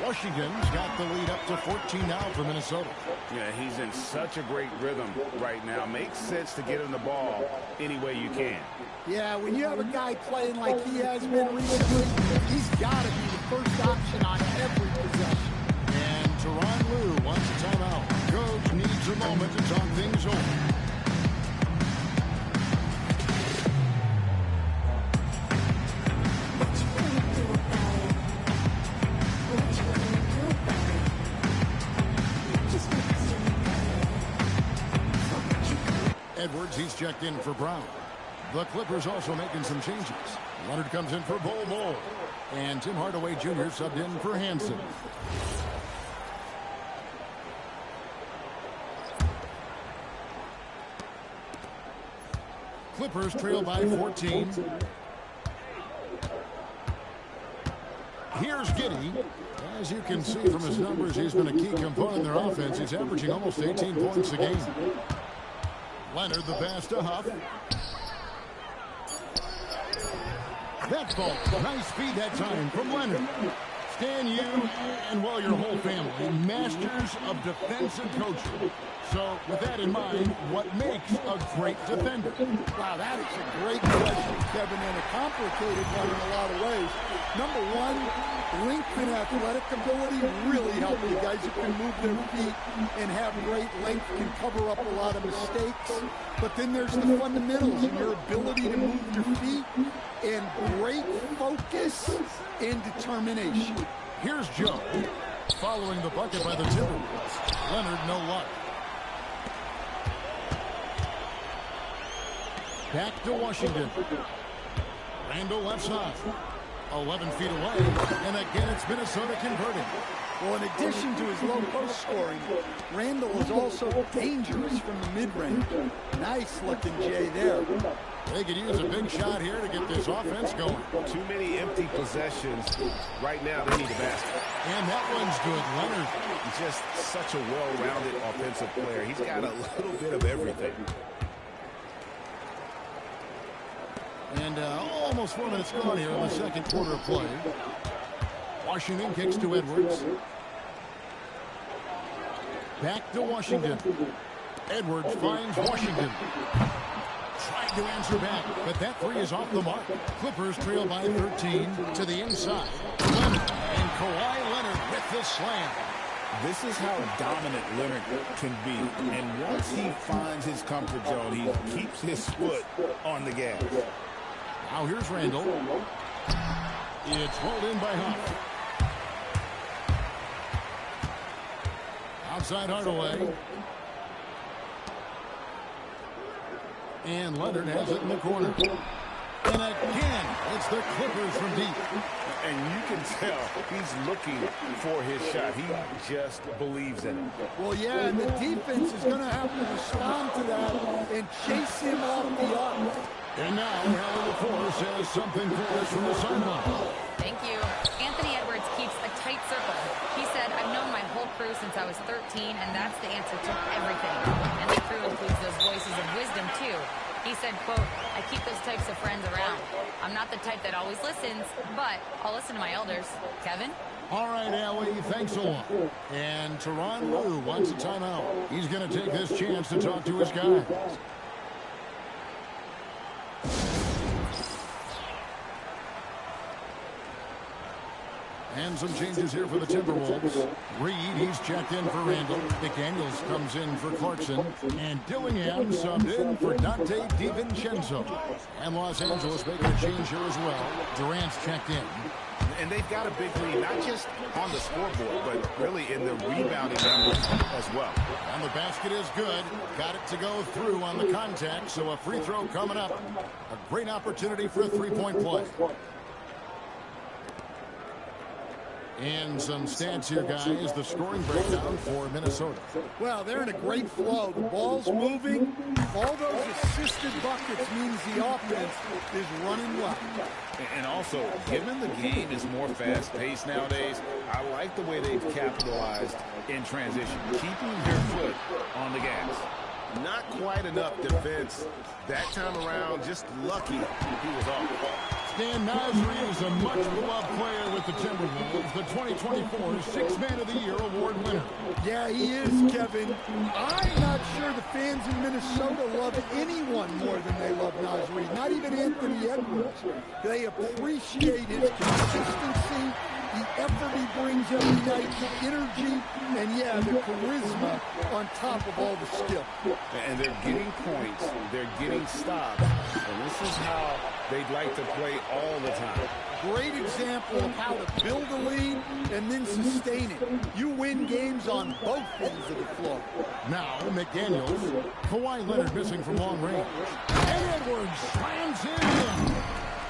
Washington's got the lead up to 14 now for Minnesota. Yeah, he's in such a great rhythm right now. Makes sense to get him the ball any way you can. Yeah, when you have a guy playing like he has been recently, he's got to be the first option on every possession. And Tyronn Lue wants a timeout. Coach needs a moment to talk things over. Edwards, he's checked in for Brown. The Clippers also making some changes. Leonard comes in for Bol. And Tim Hardaway Jr. subbed in for Hansen. Clippers trail by 14. Here's Giddy. As you can see from his numbers, he's been a key component in their offense. He's averaging almost 18 points a game. Leonard, the pass to Huff. That ball, nice feed that time from Leonard. Stan, you and, well, your whole family, masters of defensive coaching. So, with that in mind, what makes a great defender? Wow, that is a great question, Kevin, and a complicated one in a lot of ways. Number one, length and athletic ability really help you guys who can move their feet and have great length, can cover up a lot of mistakes. But then there's the fundamentals and your ability to move your feet and great focus and determination. Here's Joe. Following the bucket by the Timberwolves. Leonard, no luck. Back to Washington. Randall left side. 11 feet away. And again, it's Minnesota converting. Well, in addition to his low post scoring, Randall is also dangerous from the mid-range. Nice looking Jay there. They could use a big shot here to get this offense going. Too many empty possessions. Right now, they need a basket. And that one's good. Leonard. Just such a well-rounded offensive player. He's got a little bit of everything. And almost 4 minutes gone here in the second quarter of play. Washington kicks to Edwards. Back to Washington. Edwards finds Washington. Tried to answer back, but that three is off the mark. Clippers trail by 13 to the inside. Leonard and Kawhi Leonard with the slam. This is how dominant Leonard can be. And once he finds his comfort zone, he keeps his foot on the gas. Now here's Randall. It's rolled in by Huff. Outside Hardaway. And Leonard has it in the corner. And again, it's the Clippers from deep. And you can tell he's looking for his shot. He just believes in it. Well, yeah, and the defense is going to have to respond to that and chase him off the arc. And now, Helen LaForce says something for us from the sideline. Thank you. Anthony Edwards keeps a tight circle. He said, I've known my whole crew since I was 13, and that's the answer to everything. And the crew includes those voices of wisdom, too. He said, quote, I keep those types of friends around. I'm not the type that always listens, but I'll listen to my elders. Kevin? All right, Allie, thanks a lot. And Tyronn Lue wants a timeout. He's going to take this chance to talk to his guys. And some changes here for the Timberwolves. Reed, he's checked in for Randall. McDaniels comes in for Clarkson. And Dillingham subbed in for Dante DiVincenzo. And Los Angeles making a change here as well. Durant's checked in. And they've got a big lead, not just on the scoreboard, but really in the rebounding numbers as well. And the basket is good. Got it to go through on the contact, so a free throw coming up. A great opportunity for a three-point play. And some stats here, guys. The scoring breakdown for Minnesota. Well, they're in a great flow. The ball's moving. All those assisted buckets means the offense is running well. And also, given the game is more fast-paced nowadays, I like the way they've capitalized in transition, keeping their foot on the gas. Not quite enough defense that time around. Just lucky he was off. Stan Nasri is a much-beloved player with the Timberwolves, the 2024 Sixth Man of the Year award winner. Yeah, he is, Kevin. I'm not sure the fans in Minnesota love anyone more than they love Nasri, not even Anthony Edwards. They appreciate his consistency, the effort he brings every night, the energy, and, yeah, the charisma on top of all the skill. And they're getting points, they're getting stops, and this is how they'd like to play all the time. Great example of how to build a lead and then sustain it. You win games on both ends of the floor. Now, McDaniels. Kawhi Leonard missing from long range. And Edwards slams in.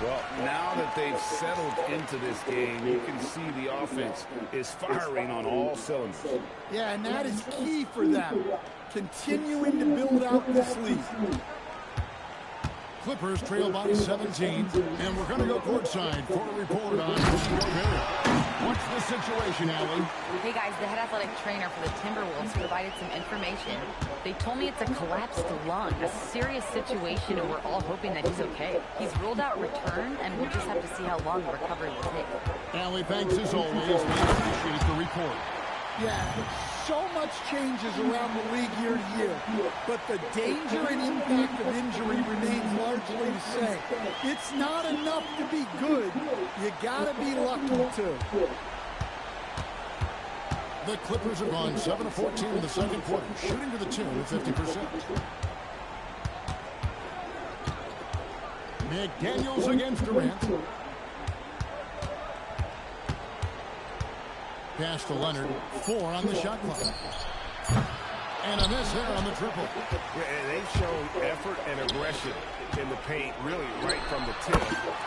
Well, now that they've settled into this game, you can see the offense is firing on all cylinders. Yeah, and that is key for them. Continuing to build out this lead. Clippers trail by 17, and we're going to go courtside for a report on Rudy Gobert. What's the situation, Allie? Hey, guys, the head athletic trainer for the Timberwolves provided some information. They told me it's a collapsed lung, a serious situation, and we're all hoping that he's okay. He's ruled out return, and we'll just have to see how long the recovery will take. Allie, thanks as always. We appreciate the report. Yeah, so much changes around the league year to year, but the danger and impact of injury remains largely the same. It's not enough to be good. You gotta be lucky too. The Clippers have gone 7 of 14 in the second quarter, shooting to the tune of 50%. McDaniels against Durant. Pass to Leonard. 4 on the shot clock. And a miss there on the triple. Yeah, and they've shown effort and aggression in the paint, really right from the tip.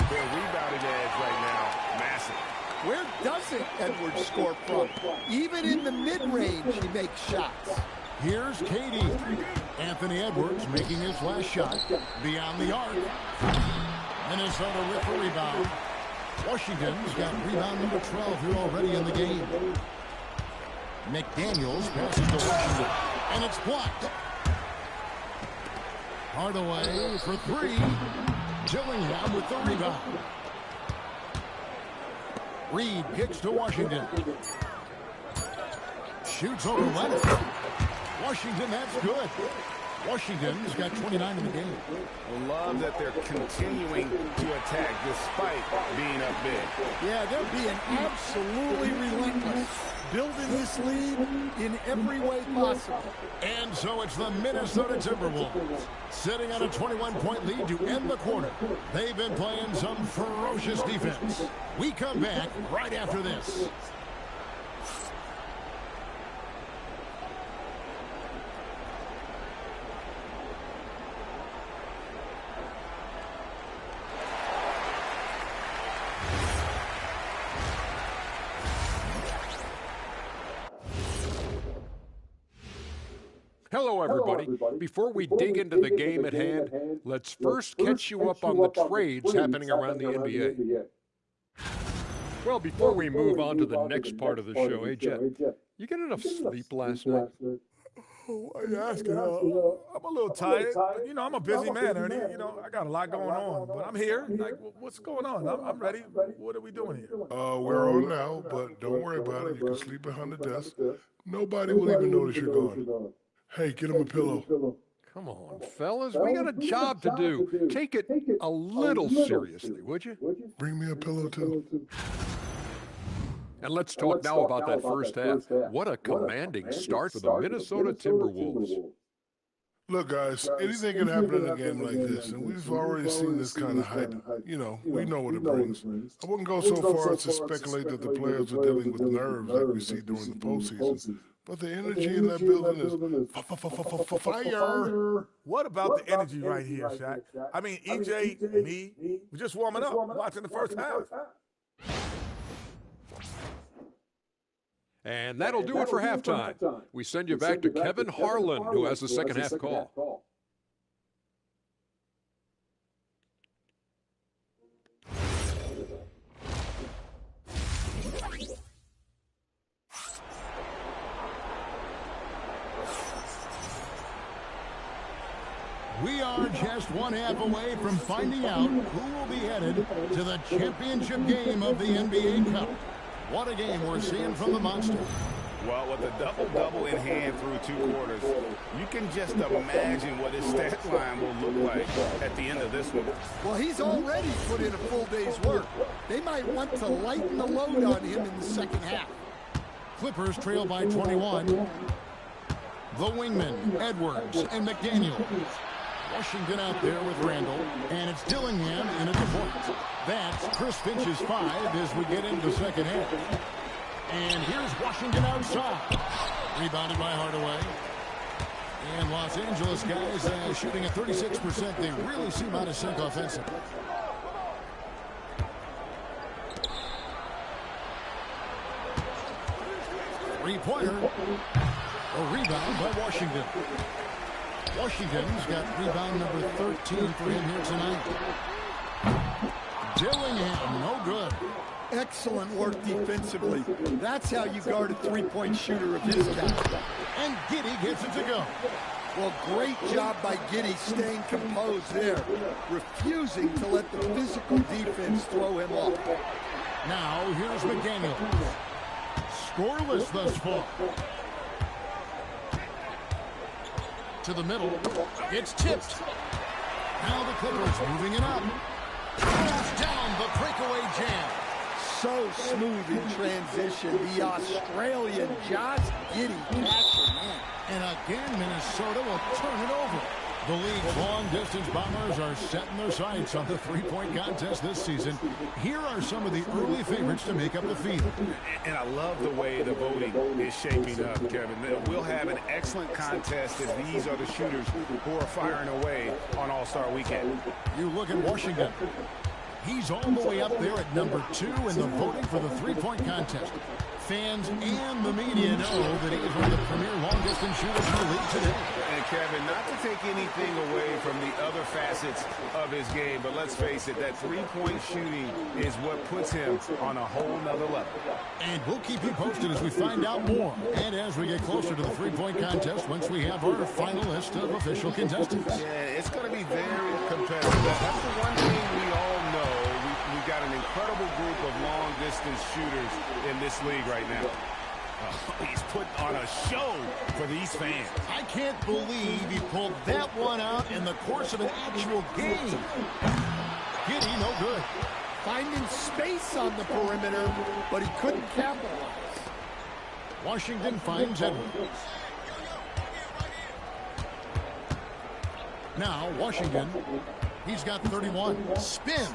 Their rebounding edge right now, massive. Where doesn't Edwards score from? Even in the mid-range, he makes shots. Here's KD. Anthony Edwards making his last shot. Beyond the arc. Minnesota with the rebound. Washington's got rebound number 12 here already in the game. McDaniels passes to Washington, and it's blocked. Hardaway for 3. Dillingham with the rebound. Reed kicks to Washington. Shoots over Leonard. Washington, that's good. Washington's got 29 in the game. I love that they're continuing to attack despite being up big. Yeah, they're being absolutely relentless, building this lead in every way possible. And so it's the Minnesota Timberwolves sitting on a 21-point lead to end the quarter. They've been playing some ferocious defense. We come back right after this. Hello, everybody. Before we dig into the game at hand, let's first catch you up on the trades happening around the NBA. Well, before we move on to the next part of the show, hey, Jet, you get enough sleep last night? Oh, why you asking? I'm a little tired. But, you know, I'm a busy man, Ernie. You know, I got a lot going on. But I'm here. Like, what's going on? I'm ready. What are we doing here? We're on now, but don't worry about it. You can sleep behind the desk. Nobody will even notice you're gone. Hey, get him a pillow. Come on, fellas. We got a job to do. Take it a little seriously, would you? Bring me a pillow, too. And let's talk now about that first half. What a commanding start for the Minnesota Timberwolves. Look, guys, anything can happen in a game like this, and we've already seen this kind of hype. You know, we know what it brings. I wouldn't go so far as to speculate that the players are dealing with nerves like we see during the postseason, but the energy in that building is fire. What about the energy right here, Shaq? I mean, EJ, me, we're just warming up, watching the first half. And that'll do it for halftime. We send you back to Kevin Harlan, who has the second half call. We are just one half away from finding out who will be headed to the championship game of the NBA Cup. What a game we're seeing from the Monster. Well, with a double-double in hand through 2 quarters, you can just imagine what his stat line will look like at the end of this one. Well, he's already put in a full day's work. They might want to lighten the load on him in the second half. Clippers trail by 21. The wingmen, Edwards and McDaniel. Washington out there with Randall, and it's Dillingham in at the point. That's Chris Finch's 5 as we get into the second half. And here's Washington outside. Rebounded by Hardaway. And Los Angeles guys shooting at 36%. They really seem out of sync offensively. Three-pointer. A rebound by Washington. Washington's got rebound number 13 for him here tonight. Dillingham, no good. Excellent work defensively. That's how you guard a three-point shooter of his caliber. And Giddey gets it to go. Well, great job by Giddey staying composed there, refusing to let the physical defense throw him off. Now, here's McDaniel. Scoreless thus far. To the middle. It's tipped. Now the Clippers moving it up. Pulls down the breakaway jam. So smooth in transition. The Australian Josh Giddey catcher, man. And again, Minnesota will turn it over. The league's long-distance bombers are setting their sights on the three-point contest this season. Here are some of the early favorites to make up the field. And I love the way the voting is shaping up, Kevin. We'll have an excellent contest if these are the shooters who are firing away on All-Star Weekend. You look at Washington. He's all the way up there at number 2 in the voting for the three-point contest. Fans and the media know that he is one of the premier long-distance shooters in the league today. And Kevin, not to take anything away from the other facets of his game, but let's face it, that three-point shooting is what puts him on a whole nother level. And we'll keep you posted as we find out more. And as we get closer to the three-point contest, once we have our final list of official contestants. Yeah, it's going to be very competitive. That's the one thing we all know. We've got an incredible group of long-distance shooters in this league right now. He's put on a show for these fans. I can't believe he pulled that one out in the course of an actual game. Giddey, no good. Finding space on the perimeter, but he couldn't capitalize. Washington finds Edwards. Now, Washington, he's got 31. Spins.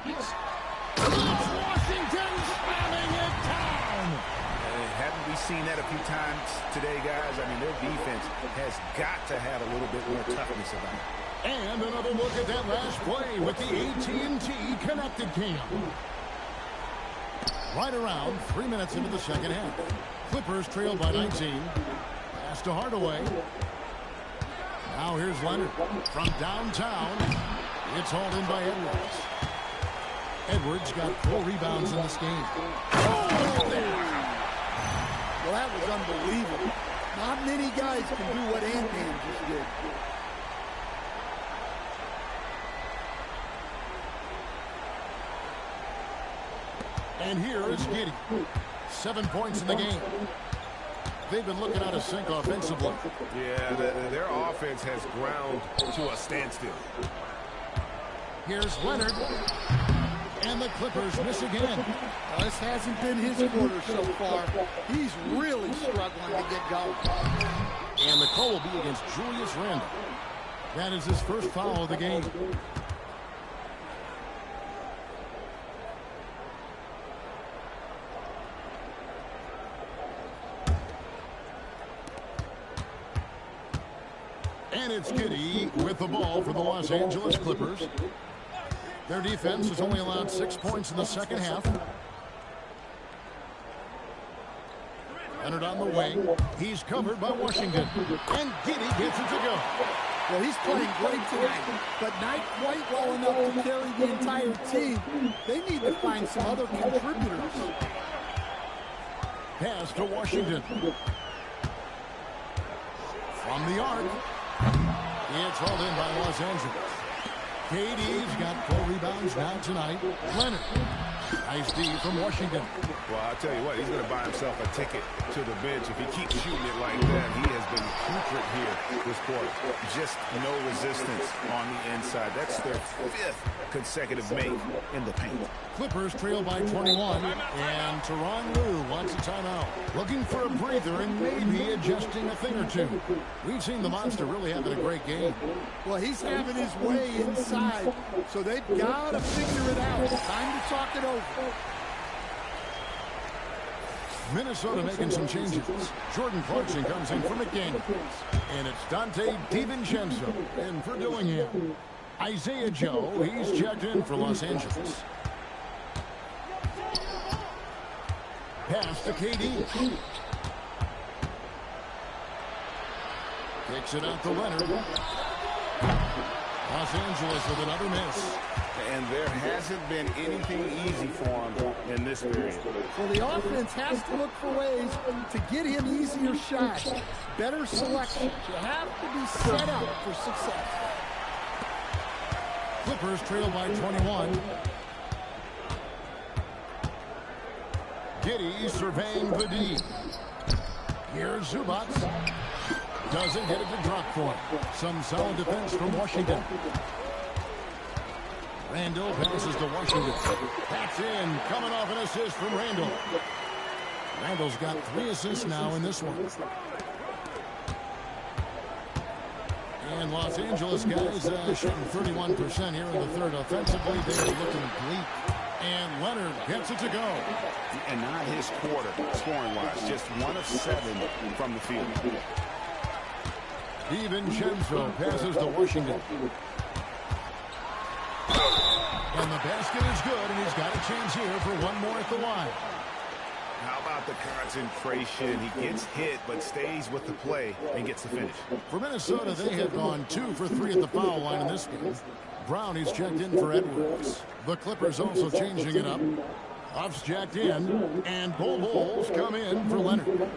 Washington slamming it down. Haven't we seen that a few times today, guys? I mean, their defense has got to have a little bit more toughness about it. And another look at that last play with the AT&T connected cam. Right around 3 minutes into the second half. Clippers trail by 19. Pass to Hardaway. Now here's Leonard from downtown. It's hauled in by Edwards. Edwards got 4 rebounds in this game. Oh! Well, that was unbelievable. Not many guys can do what Ant-Man just did. And here is Giddey. 7 points in the game. They've been looking out of sync offensively. Yeah, their offense has ground to a standstill. Here's Leonard. And the Clippers miss again. Well, this hasn't been his quarter so far. He's really struggling to get going. And the call will be against Julius Randle. That is his first foul of the game. And it's Giddey with the ball for the Los Angeles Clippers. Their defense has only allowed 6 points in the second half. Leonard on the wing. He's covered by Washington. And Giddey gets it to go. Well, he's playing great tonight, but not quite well enough to carry the entire team. They need to find some other contributors. Pass to Washington. From the arc. It's hauled in by Los Angeles. KD's got 4 rebounds now tonight. Leonard. Nice D from Washington. Well, I'll tell you what, he's going to buy himself a ticket to the bench. If he keeps shooting it like that, he has been putrid here this quarter. Just no resistance on the inside. That's their 5th consecutive make in the paint. Clippers trail by 21, and Tyronn Lue wants a timeout. Looking for a breather and maybe adjusting a thing or two. We've seen the monster really having a great game. Well, he's having his way inside, so they've got to figure it out. Time to talk it over. Minnesota making some changes. Jordan Clarkson comes in for McDaniels. And it's Dante DiVincenzo in for Dillingham. Isaiah Joe, he's checked in for Los Angeles. Pass to KD. Takes it out to Leonard. Los Angeles with another miss. And there hasn't been anything easy for him in this period. Well, the offense has to look for ways to get him easier shots. Better selection. You have to be set up for success. Clippers trail by 21. Giddey surveying the D. Here's Zubac. Doesn't get it to drop for him. Some solid defense from Washington. Randall passes to Washington. That's in. Coming off an assist from Randall. Randall's got 3 assists now in this one. And Los Angeles guys shooting 31% here in the third. Offensively, they're looking bleak. And Leonard gets it to go. And not his quarter, scoring-wise. Just 1 of 7 from the field. DiVincenzo passes to Washington. And the basket is good, and he's got a chance here for 1 more at the line. How about the concentration? He gets hit, but stays with the play and gets the finish. For Minnesota, they have gone 2 for 3 at the foul line in this game. Brown, he's checked in for Edwards. The Clippers also changing it up. Huff's jacked in, and Bulls come in for Leonard.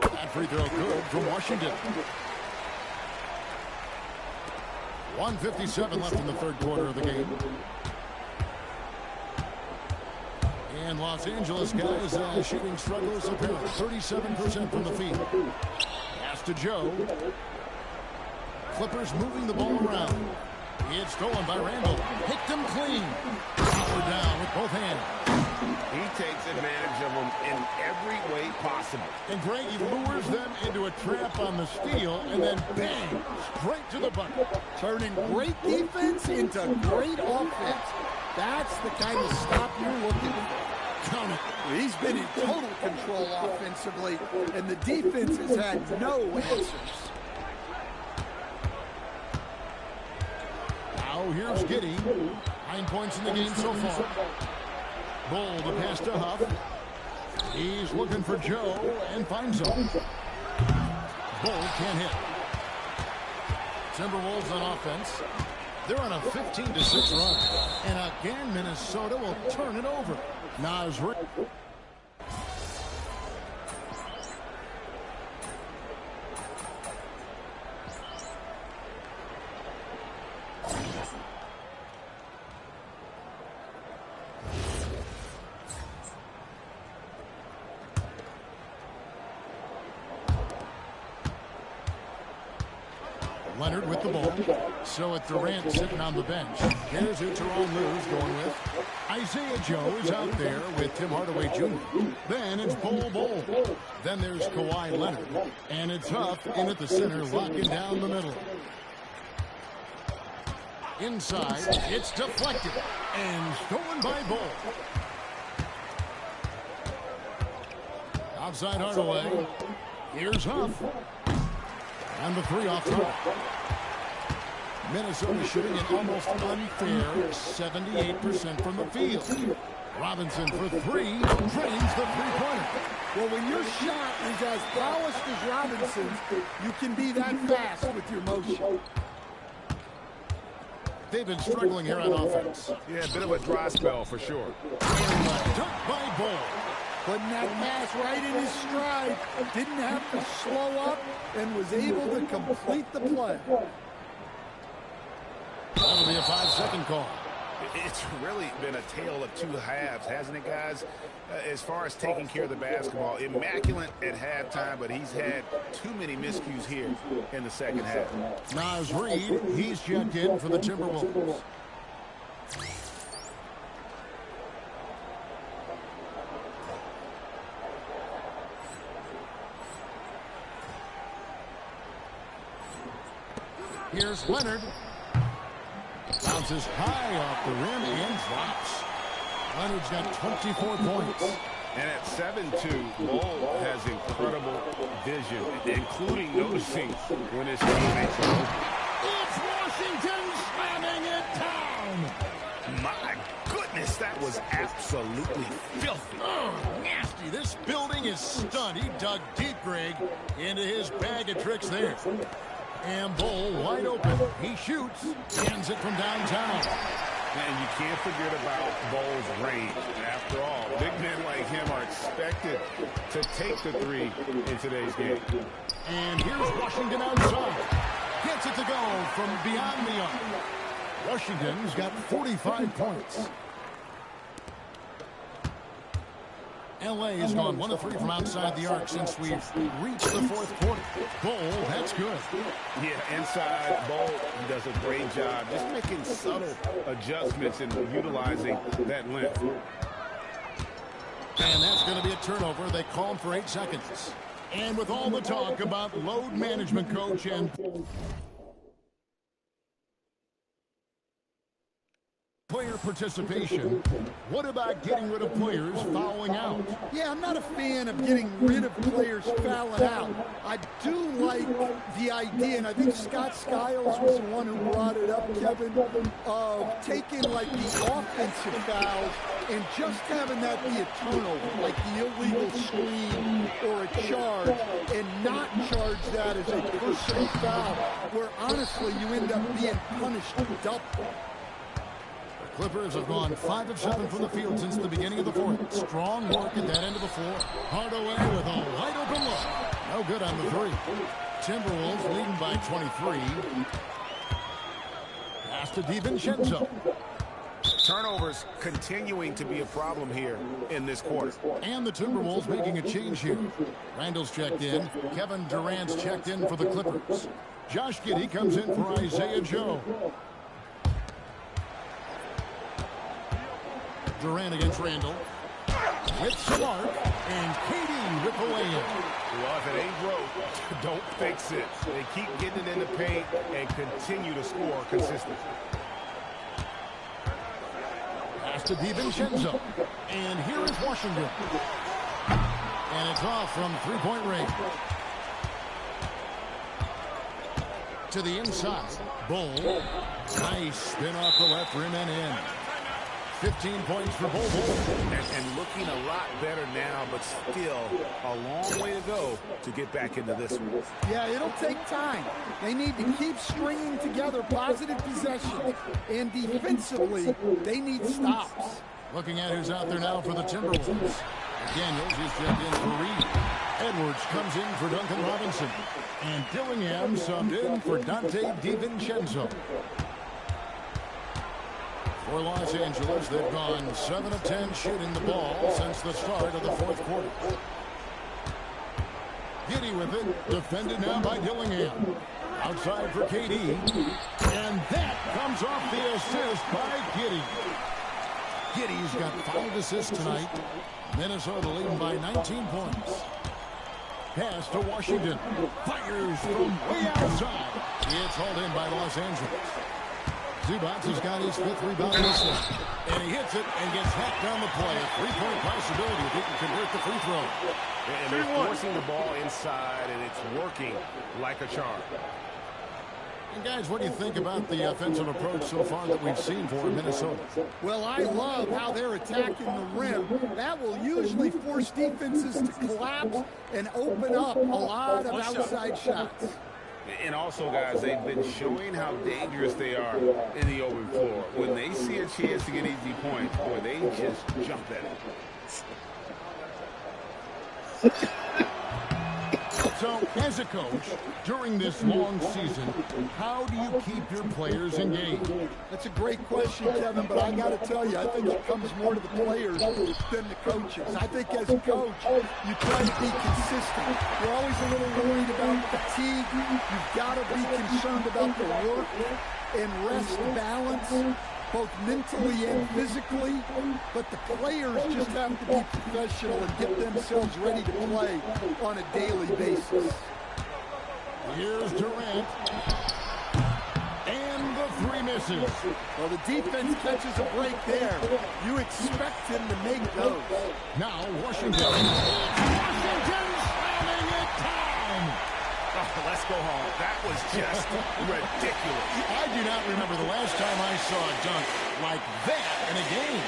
That free throw good from Washington. 1:57 left in the third quarter of the game. And Los Angeles guys shooting struggles apparent. 37% from the field. Pass to Joe. Clippers moving the ball around. It's stolen by Randall. Picked him clean. Power down with both hands. He takes advantage of them in every way possible. And Greg, he lures them into a trap on the steal, and then bang, straight to the bucket. Turning great defense into great offense. That's the kind of stop you're looking for. Count it. He's been in total control offensively, and the defense has had no answers. Now here's Giddey. 9 points in the game so far. Bull the pass to Huff. He's looking for Joe and finds him. Bull can't hit. Timberwolves on offense. They're on a 15-6 run. And again, Minnesota will turn it over. Naz Reid. Leonard with the ball. So it's Durant sitting on the bench. Here's who Tyronn Lue's going with. Isaiah Joe is out there with Tim Hardaway Jr. Then it's Bol. Then there's Kawhi Leonard. And it's Huff in at the center, locking down the middle. Inside, it's deflected. And stolen by Bol. Outside Hardaway. Here's Huff. And the three off target. Minnesota shooting an almost unfair 78% from the field. Robinson for three, drains the three-pointer. Well, when your shot is as polished as Robinson's, you can be that fast with your motion. They've been struggling here on offense. Yeah, a bit of a dry spell for sure. And the dunk by Bol. Putting that pass right in his stride. Didn't have to slow up and was able to complete the play. That'll be a 5-second call. It's really been a tale of two halves, hasn't it, guys? As far as taking care of the basketball, immaculate at halftime, but he's had too many miscues here in the second half. Naz Reid, he's checked in for the Timberwolves. Here's Leonard. Bounces high off the rim and drops. Leonard's got 24 points. And at 7'2", Bol has incredible vision, including noticing when his teammates are open. It's Washington slamming it down. My goodness, that was absolutely filthy. Oh, nasty. This building is stunned. He dug deep, Greg, into his bag of tricks there. And Bol wide open. He shoots. Ends it from downtown. And you can't forget about Bol's range. After all, big men like him are expected to take the three in today's game. And here's Washington outside. Gets it to go from beyond the arc. Washington's got 45 points. L.A. has gone 1 of 3 from outside the arc since we've reached the fourth quarter. Bol, that's good. Yeah, inside, Bol does a great job just making subtle adjustments and utilizing that length. And that's going to be a turnover. They call him for 8 seconds. And with all the talk about load management, coach, and player participation, what about getting rid of players fouling out? Yeah, I'm not a fan of getting rid of players fouling out. I do like the idea, and I think Scott Skiles was the one who brought it up, Kevin, of taking like the offensive fouls and just having that be a turnover, like the illegal screen or a charge, and not charge that as a personal foul, where honestly you end up being punished double. Clippers have gone 5 of 7 from the field since the beginning of the fourth. Strong work at that end of the floor. Hardaway with a wide open look. No good on the three. Timberwolves leading by 23. Pass to DiVincenzo. Turnovers continuing to be a problem here in this quarter. And the Timberwolves making a change here. Randall's checked in. Kevin Durant's checked in for the Clippers. Josh Giddey comes in for Isaiah Joe. Durant against Randall. With some arc. And KD with the lay-in. Well, if it ain't broke, don't fix it. They keep getting it in the paint and continue to score consistently. Pass to DiVincenzo. And here is Washington. And it's off from three-point range. To the inside. Bol. Nice spin off the left rim and in. 15 points for both. And looking a lot better now, but still a long way to go to get back into this one. Yeah, it'll take time. They need to keep stringing together positive possessions. And defensively, they need stops. Looking at who's out there now for the Timberwolves. Daniels is checked in for Reed. Edwards comes in for Duncan Robinson. And Dillingham subbed in for Dante DiVincenzo. For Los Angeles, they've gone 7 of 10 shooting the ball since the start of the fourth quarter. Giddey with it, defended now by Dillingham. Outside for KD. And that comes off the assist by Giddey. Giddey's got 5 assists tonight. Minnesota leading by 19 points. Pass to Washington. Fires from way outside. It's hauled in by Los Angeles. Zubac has got his 5th rebound this one. And he hits it and gets hacked down the play. A 3-point possibility if he can convert the free throw. And they're forcing the ball inside, and it's working like a charm. And guys, what do you think about the offensive approach so far that we've seen for Minnesota? Well, I love how they're attacking the rim. That will usually force defenses to collapse and open up a lot of outside shots. And also, guys, they've been showing how dangerous they are in the open floor. When they see a chance to get easy points, boy, they just jump at it. So, as a coach, during this long season, how do you keep your players engaged? That's a great question, Kevin, but I got to tell you, I think it comes more to the players than the coaches. I think as a coach, you try to be consistent. You're always a little worried about fatigue. You've got to be concerned about the work and rest balance, both mentally and physically, but the players just have to be professional and get themselves ready to play on a daily basis. Here's Durant. And the 3 misses. Well, the defense catches a break there. You expect him to make those. Now Washington. Washington's slamming it down. Oh, let's go home. That was just ridiculous. I do not remember the last time I saw a dunk like that in a game.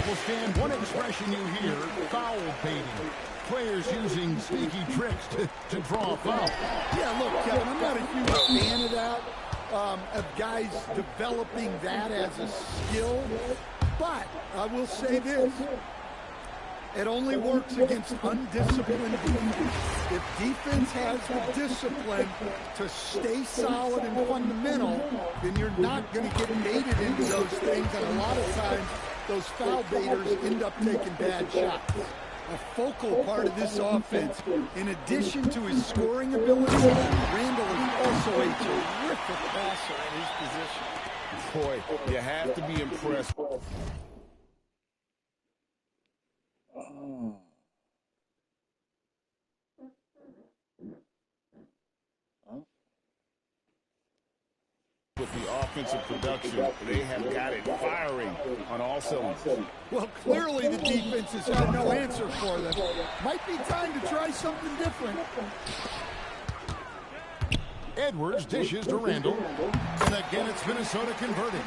Will stand one expression you hear, foul baiting. Players using sneaky tricks to draw a foul. Yeah, look, Kevin, I'm not a huge fan of that, of guys developing that as a skill. But I will say this. It only works against undisciplined defense. If defense has the discipline to stay solid and fundamental, then you're not going to get baited into those things. And a lot of times, those foul baiters end up taking bad shots. A focal part of this offense, in addition to his scoring ability, Randall is also a terrific passer at his position. Boy, you have to be impressed. With the offensive production, they have got it firing on all cylinders. Well, clearly the defense has had no answer for them. Might be time to try something different. Edwards dishes to Randall. And again, it's Minnesota converting.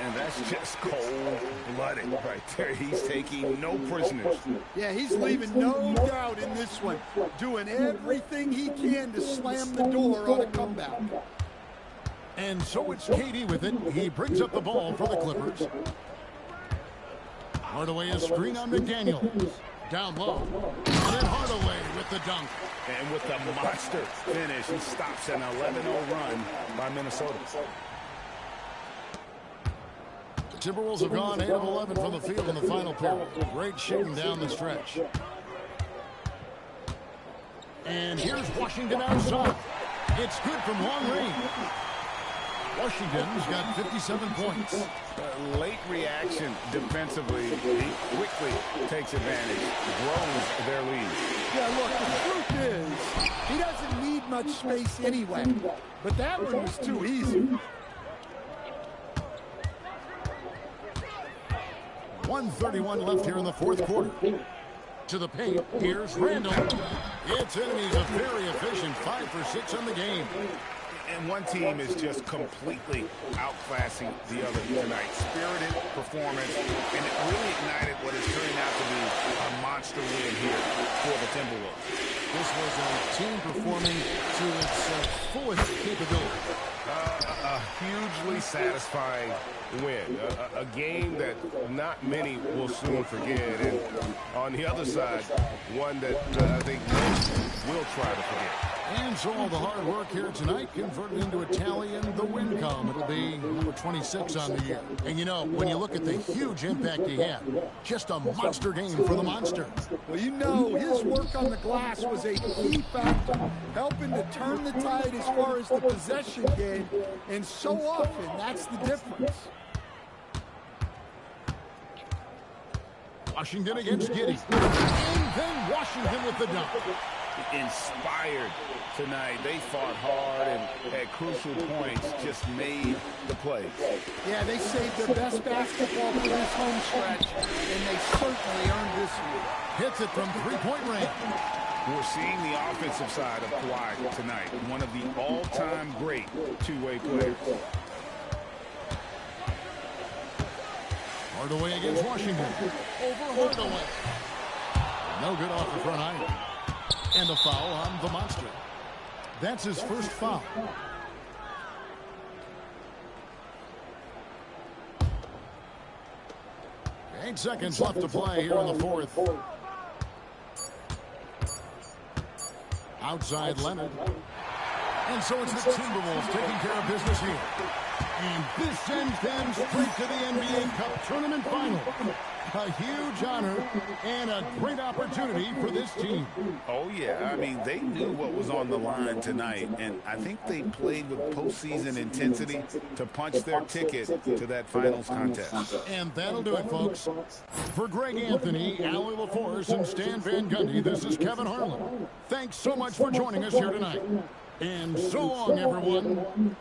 And that's just cold-blooded right there. He's taking no prisoners. Yeah, he's leaving no doubt in this one. Doing everything he can to slam the door on a comeback. And so it's KD with it. He brings up the ball for the Clippers. Hardaway is screen on McDaniels. Down low. And then Hardaway with the dunk. And with the monster finish, he stops an 11-0 run by Minnesota. The Timberwolves have gone 8 of 11 from the field in the final period. Great shooting down the stretch. And here's Washington outside. It's good from long range. Washington's got 57 points. Late reaction defensively. He quickly takes advantage, grows their lead. Yeah, look, the truth is, he doesn't need much space anyway. But that one was too easy. 1:31 left here in the fourth quarter. To the paint, here's Randall. It's in, and he's a very efficient 5 for 6 on the game. And one team is just completely outclassing the other tonight. Spirited performance, and it really ignited what is turning out to be a monster win here for the Timberwolves. This was a team performing to its fullest capability. A hugely satisfying win. A game that not many will soon forget. And on the other side, one that I think most will try to forget. And so all the hard work here tonight converted into a tally in the win column. It'll be number 26 on the year. And you know, when you look at the huge impact he had, just a monster game for the Monster. Well, you know, his work on the glass was a key factor, helping to turn the tide as far as the possession game. And so often, that's the difference. Washington against Giddey. And then Washington with the dunk. Inspired tonight. They fought hard and at crucial points just made the plays. Yeah, they saved their best basketball for this home stretch, and they certainly earned this year. Hits it from three-point range. We're seeing the offensive side of Kawhi tonight. One of the all-time great two-way players. Hardaway against Washington. Over Hardaway. No good off the front iron. And a foul on the Monster. That's his first foul. Eight seconds left to play here in the fourth. Outside Leonard. And so it's the Timberwolves taking care of business here. And this sends them straight to the NBA Cup Tournament Final. A huge honor and a great opportunity for this team. Oh, yeah. I mean, they knew what was on the line tonight, and I think they played with postseason intensity to punch their ticket to that finals contest. And that'll do it, folks. For Greg Anthony, Allie LaForce, and Stan Van Gundy, this is Kevin Harlan. Thanks so much for joining us here tonight. And so long, everyone.